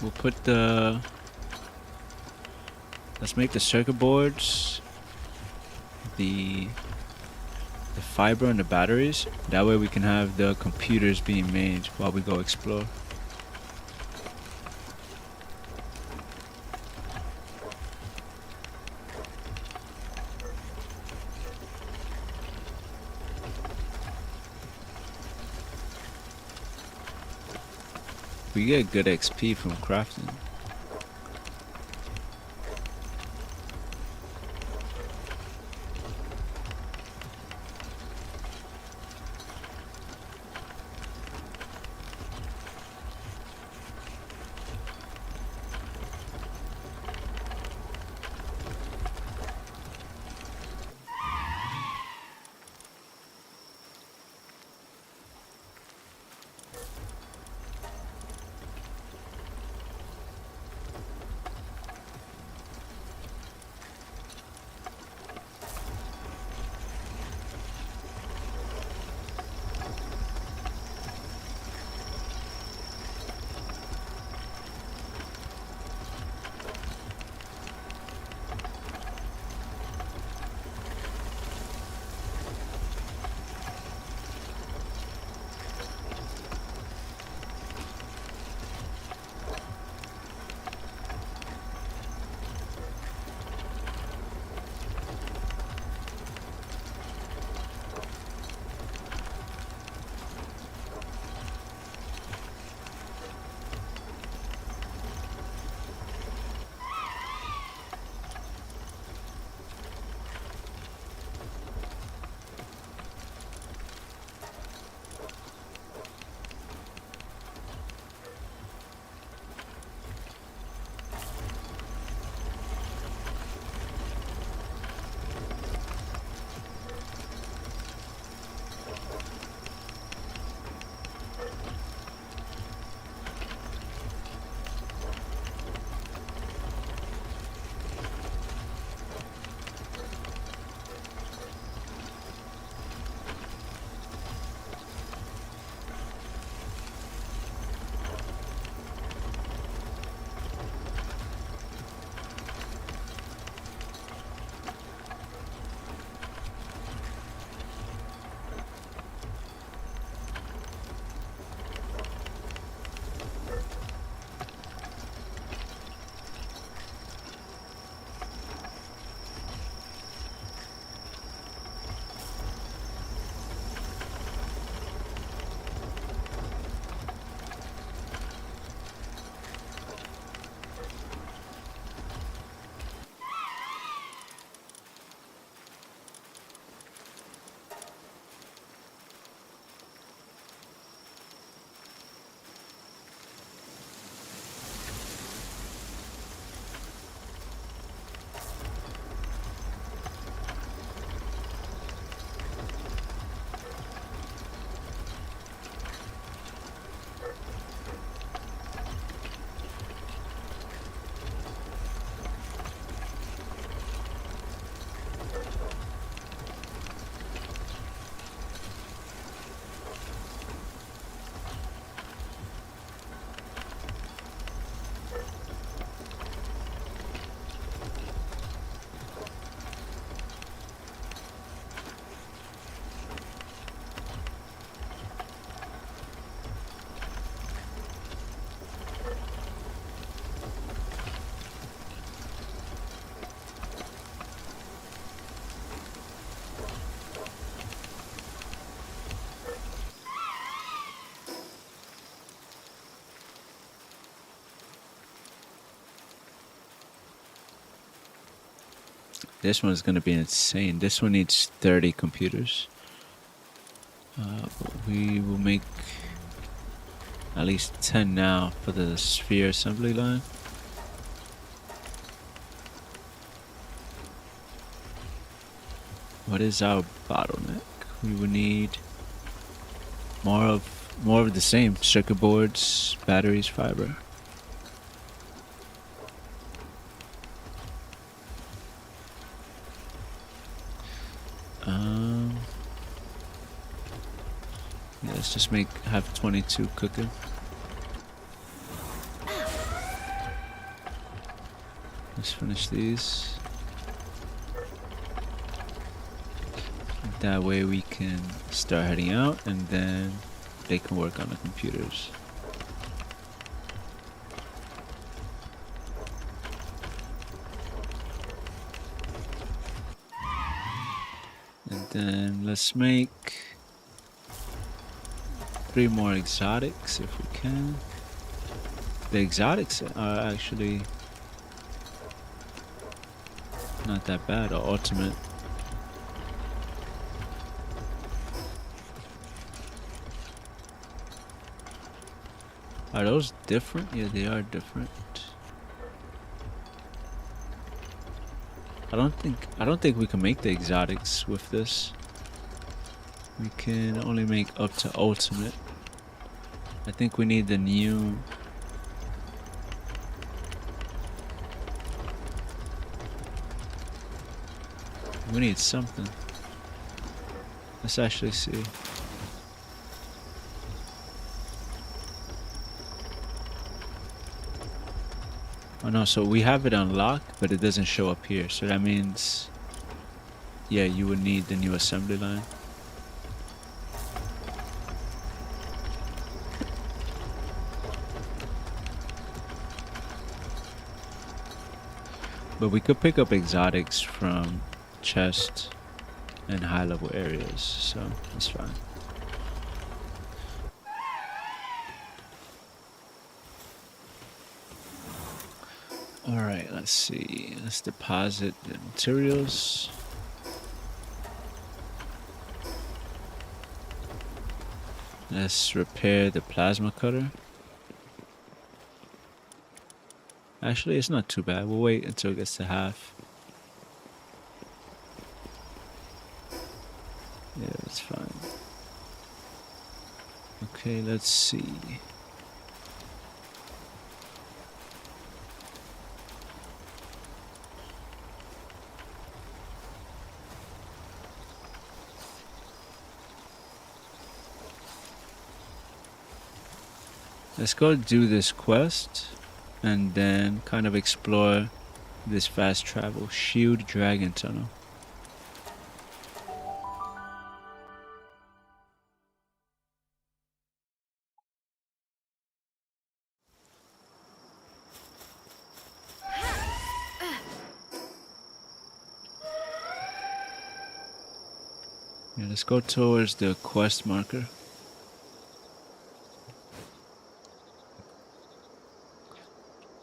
We'll put the... Let's make the circuit boards, the fiber and the batteries. That way we can have the computers being made while we go explore. We get good XP from crafting. This one's gonna be insane. This one needs 30 computers. But we will make at least 10 now for the sphere assembly line. What is our bottleneck? We will need more of the same: circuit boards, batteries, fiber. Yeah, let's just have 22 cooking. Let's finish these. That way we can start heading out, and then they can work on the computers. And then let's make 3 more exotics if we can. The exotics are actually not that bad, or ultimate. Are those different? Yeah, they are different. I don't think we can make the exotics with this. We can only make up to ultimate. I think we need the new. We need something. Let's actually see. Oh no, so we have it unlocked, but it doesn't show up here. So that means, yeah, you would need the new assembly line. But we could pick up exotics from chest and high level areas, so it's fine. Alright, let's see. Let's deposit the materials. Let's repair the plasma cutter. Actually, it's not too bad. We'll wait until it gets to half. Yeah, that's fine. Okay, let's see. Let's go do this quest and then kind of explore this fast travel shield dragon tunnel. Yeah, let's go towards the quest marker.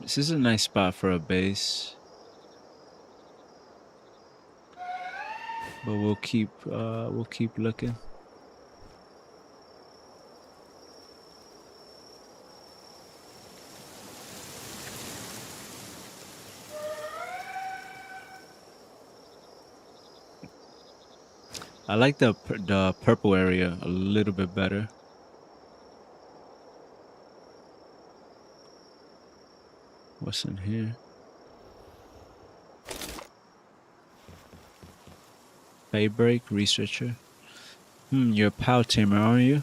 This is a nice spot for a base, but we'll keep looking. I like the purple area a little bit better. What's in here? Feybreak, researcher. You're a POW tamer, aren't you?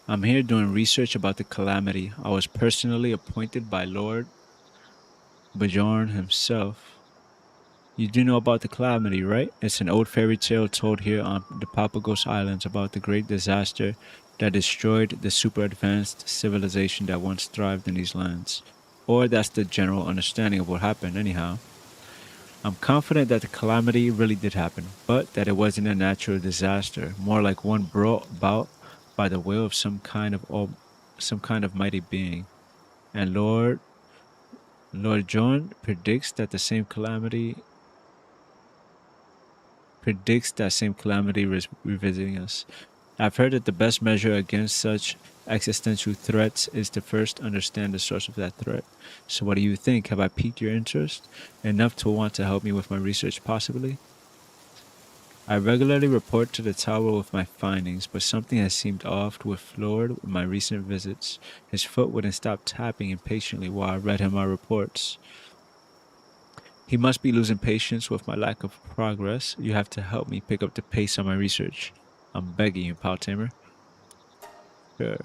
I'm here doing research about the calamity. I was personally appointed by Lord Bjorn himself. You do know about the calamity, right? It's an old fairy tale told here on the Papagos Islands about the great disaster that destroyed the super advanced civilization that once thrived in these lands. Or that's the general understanding of what happened anyhow. I'm confident that the calamity really did happen, but that it wasn't a natural disaster, more like one brought about by the will of some kind of mighty being. And Lord Lord John predicts that same calamity revisiting us. I've heard that the best measure against such existential threats is to first understand the source of that threat. So what do you think? Have I piqued your interest enough to want to help me with my research possibly? I regularly report to the tower with my findings, but something has seemed off with Flord with my recent visits. His foot wouldn't stop tapping impatiently while I read him my reports. He must be losing patience with my lack of progress. You have to help me pick up the pace on my research. I'm begging you, Pal Tamer. Sure.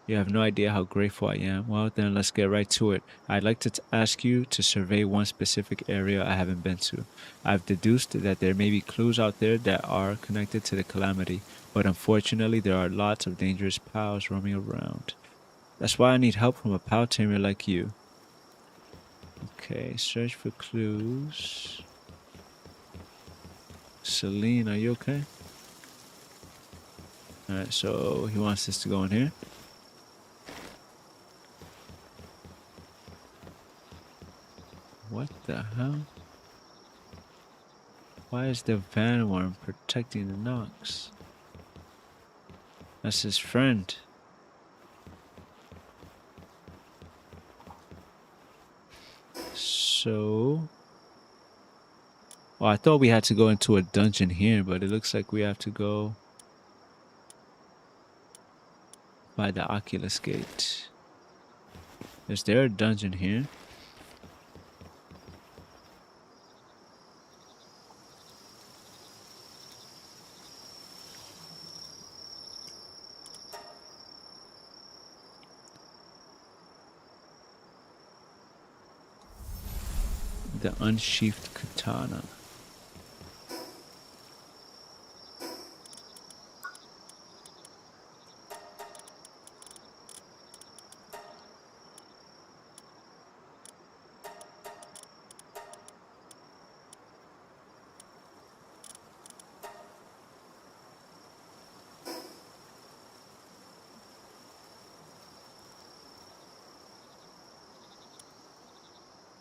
You have no idea how grateful I am. Well, then let's get right to it. I'd like to ask you to survey one specific area I haven't been to. I've deduced that there may be clues out there that are connected to the calamity, but unfortunately there are lots of dangerous pals roaming around. That's why I need help from a pal tamer like you. Okay, search for clues. Celine, are you okay? Alright, so he wants us to go in here. What the hell? Why is the Vanworm protecting the Nox? That's his friend. So... well, I thought we had to go into a dungeon here, but it looks like we have to go by the Oculus Gate. Is there a dungeon here? The unsheathed katana.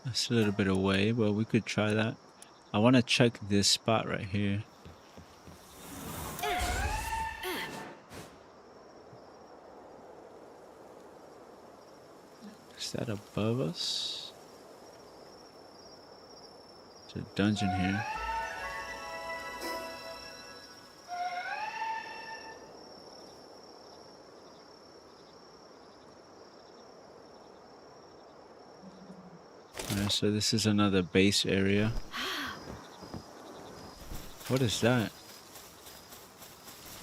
It's a little bit away, but we could try that. I want to check this spot right here. Is that above us? There's a dungeon here. Alright, so this is another base area. What is that?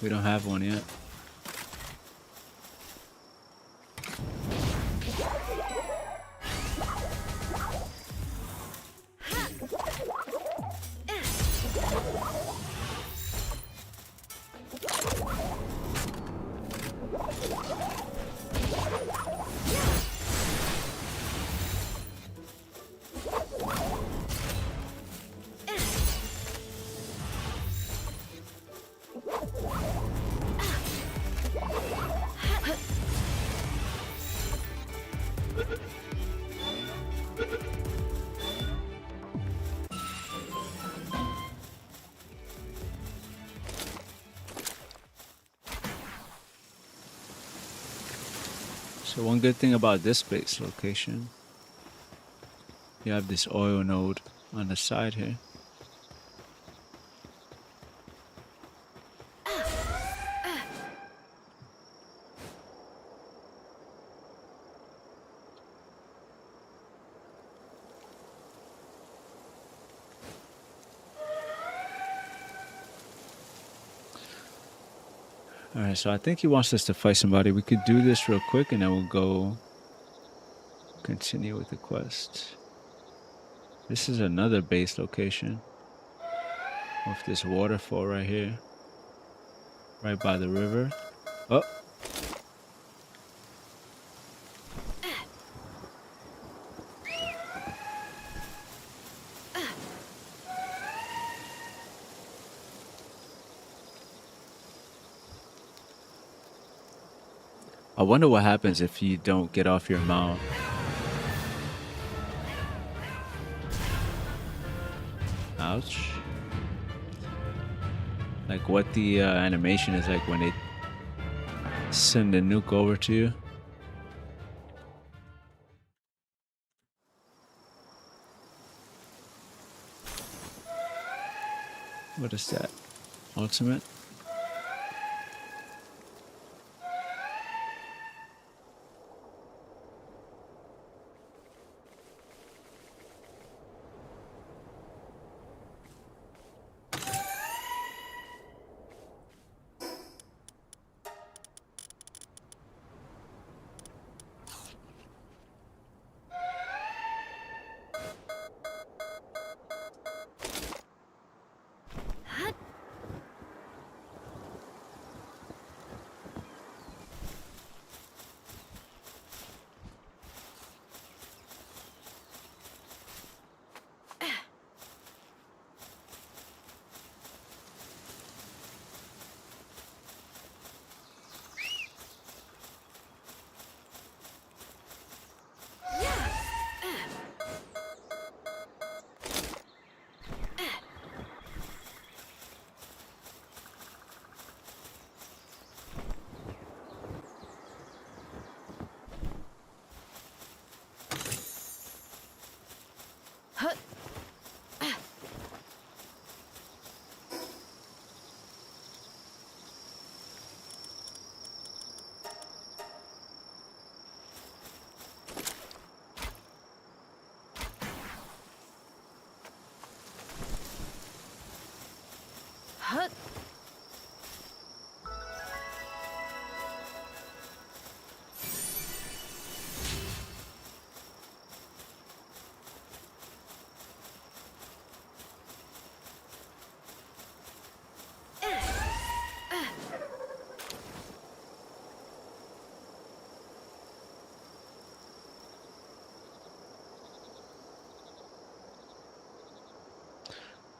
We don't have one yet. So one good thing about this base location, you have this oil node on the side here. Alright, so I think he wants us to fight somebody. We could do this real quick and then we'll go continue with the quest. This is another base location with this waterfall right here, right by the river. Oh! I wonder what happens if you don't get off your mount. Ouch. Like what the animation is like when they send a nuke over to you. What is that? Ultimate?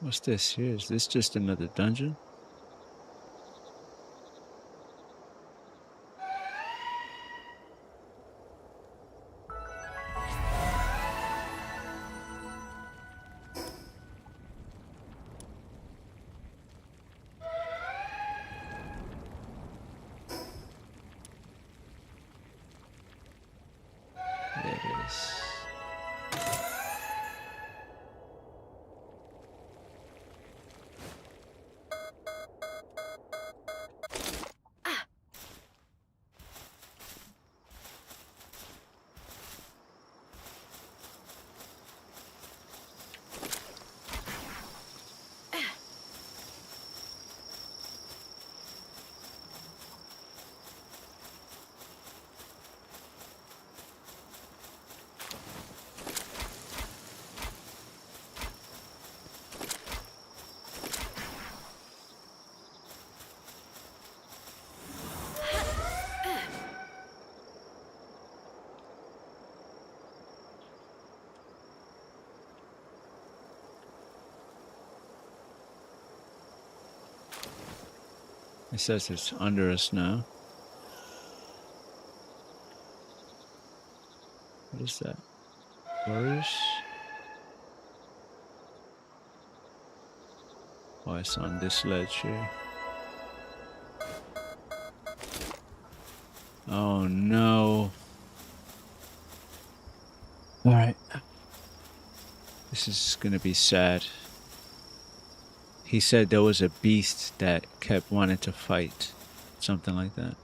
What's this here? Is this just another dungeon? There it is. It says it's under us now. What is that? Doors? Oh, it's on this ledge here. Oh no. Alright. This is gonna be sad. He said there was a beast that kept wanting to fight. Something like that.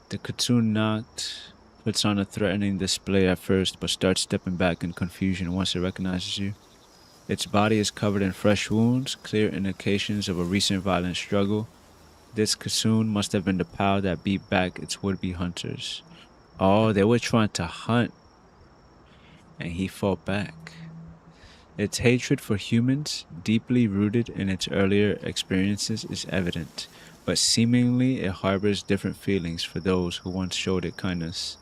The Kitsune knocked, puts on a threatening display at first, but starts stepping back in confusion once it recognizes you. Its body is covered in fresh wounds, clear indications of a recent violent struggle. This Kitsune must have been the pal that beat back its would-be hunters. Oh, they were trying to hunt, and he fought back. Its hatred for humans, deeply rooted in its earlier experiences, is evident, but seemingly it harbors different feelings for those who once showed it kindness.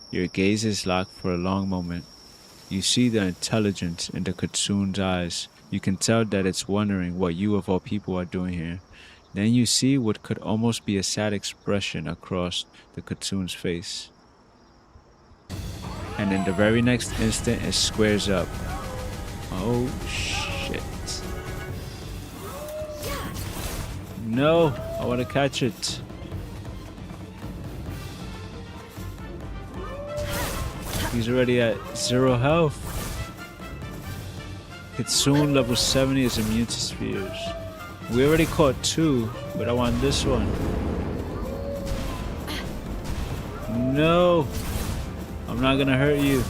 Your gaze is locked for a long moment. You see the intelligence in the Kitsune's eyes. You can tell that it's wondering what you of all people are doing here. Then you see what could almost be a sad expression across the Kitsune's face. And in the very next instant, it squares up. Oh shit. No, I want to catch it. He's already at 0 health. Kitsune level 70 is immune to spears. We already caught 2, but I want this one. No, I'm not gonna hurt you.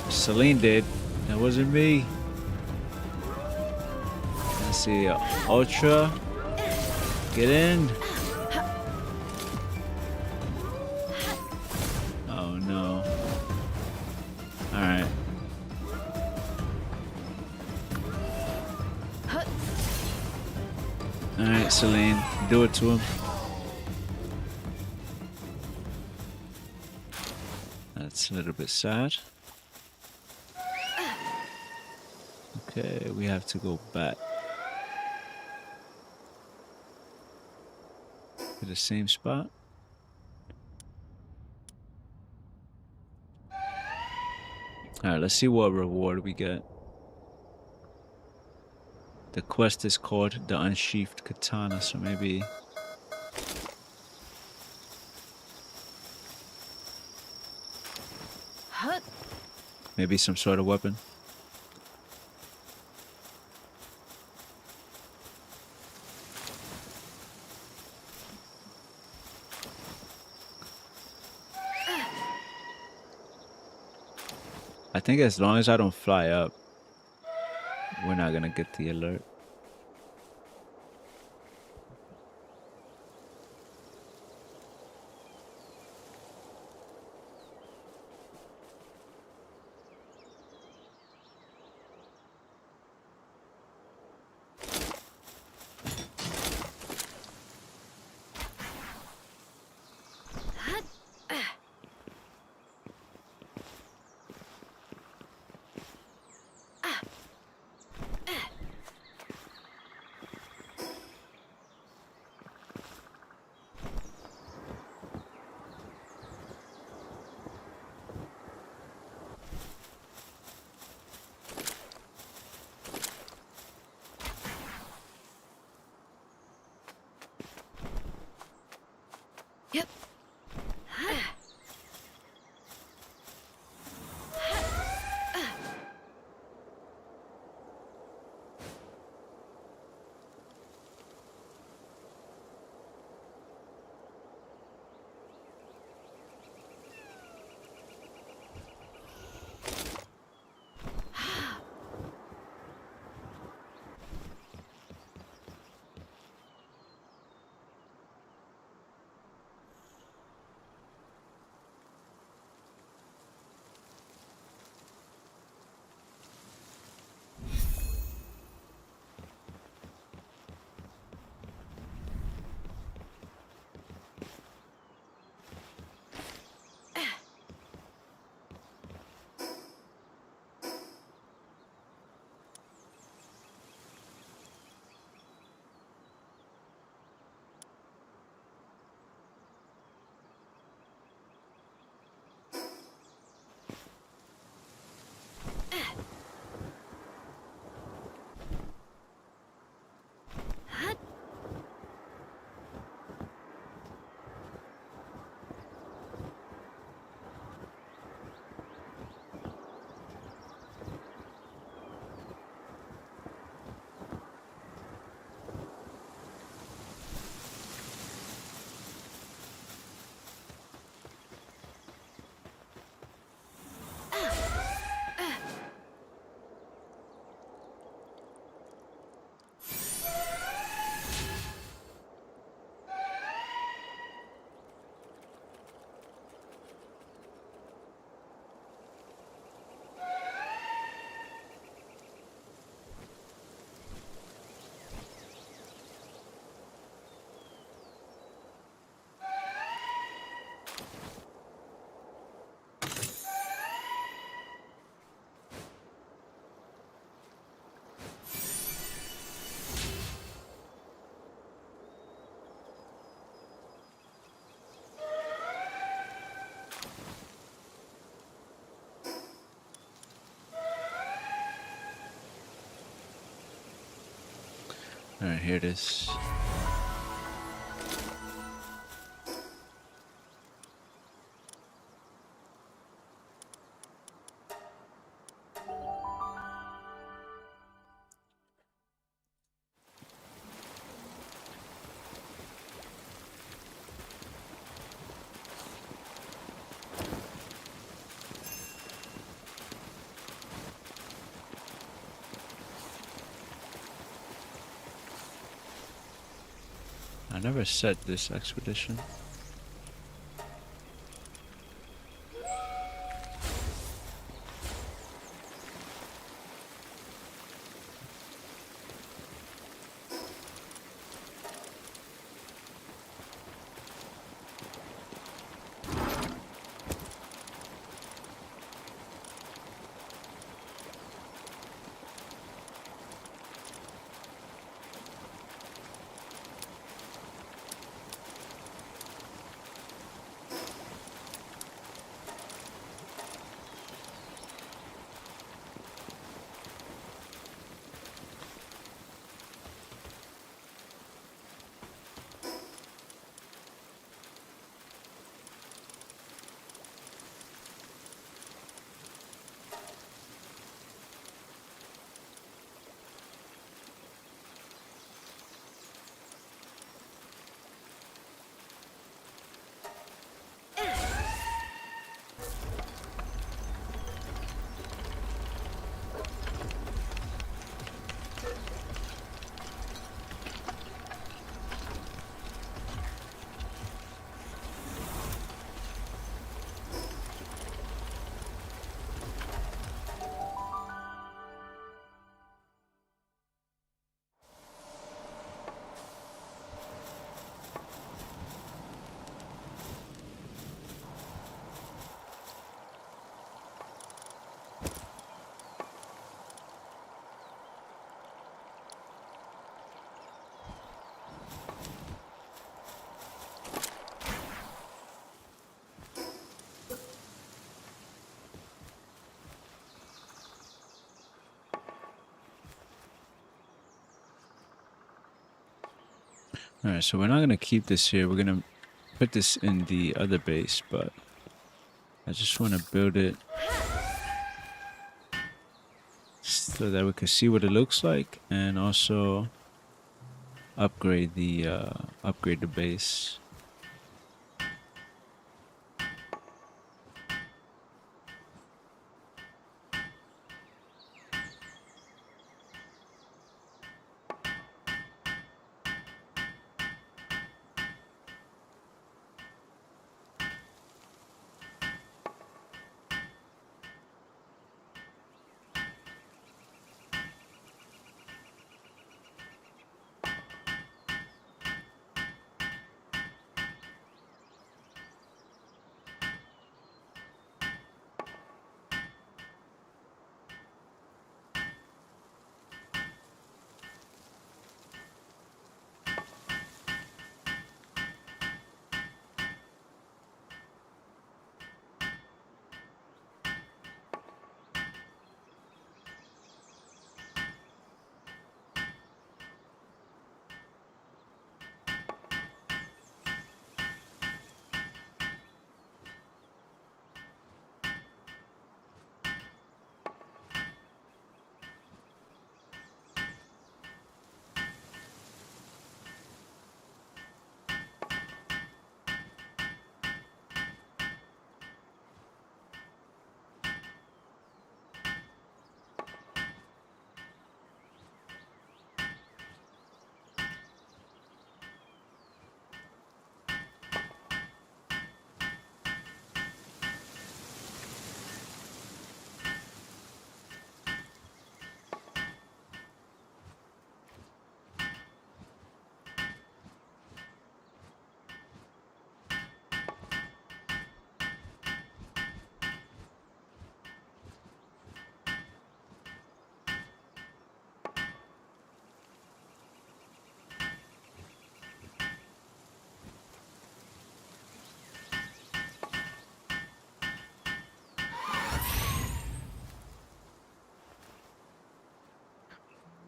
Celine did. That wasn't me. Let's see, Ultra. Get in. Oh no. Alright. Alright, Celine. Do it to him. That's a little bit sad. Okay, we have to go back to the same spot. Alright, let's see what reward we get. The quest is called the Unsheathed Katana, so maybe... maybe some sort of weapon. I think as long as I don't fly up, we're not gonna get the alert. Yep. All right, here it is. I never set this expedition. All right, so we're not gonna keep this here. We're gonna put this in the other base, but I just want to build it so that we can see what it looks like, and also upgrade the base.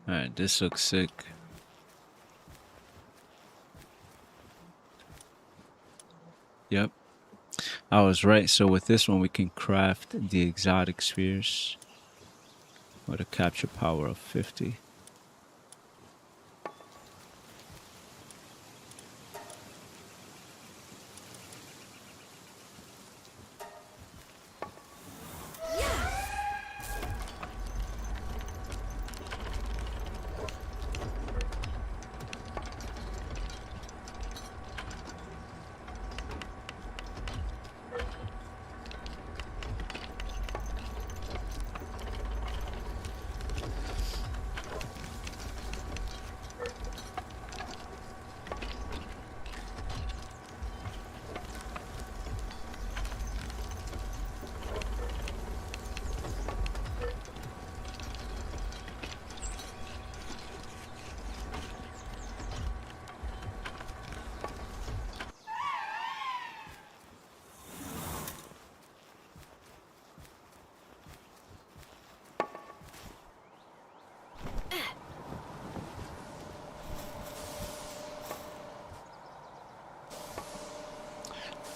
All right, this looks sick. Yep. I was right. So with this one, we can craft the exotic spheres with a capture power of 50.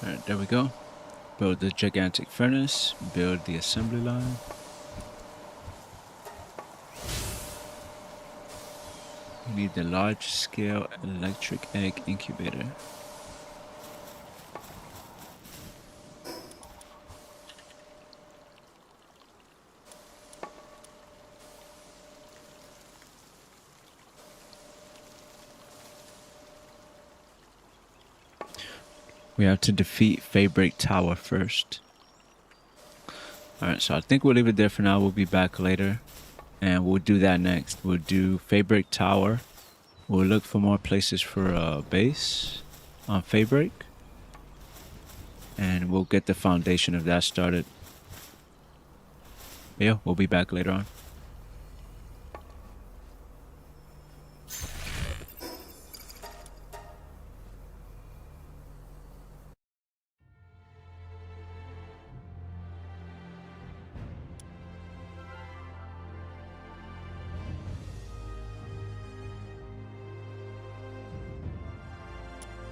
All right, there we go. Build the gigantic furnace, build the assembly line. We need the large scale electric egg incubator. We have to defeat Feybreak Tower first. Alright, so I think we'll leave it there for now. We'll be back later. And we'll do that next. We'll do Feybreak Tower. We'll look for more places for a base on Feybreak. And we'll get the foundation of that started. Yeah, we'll be back later on.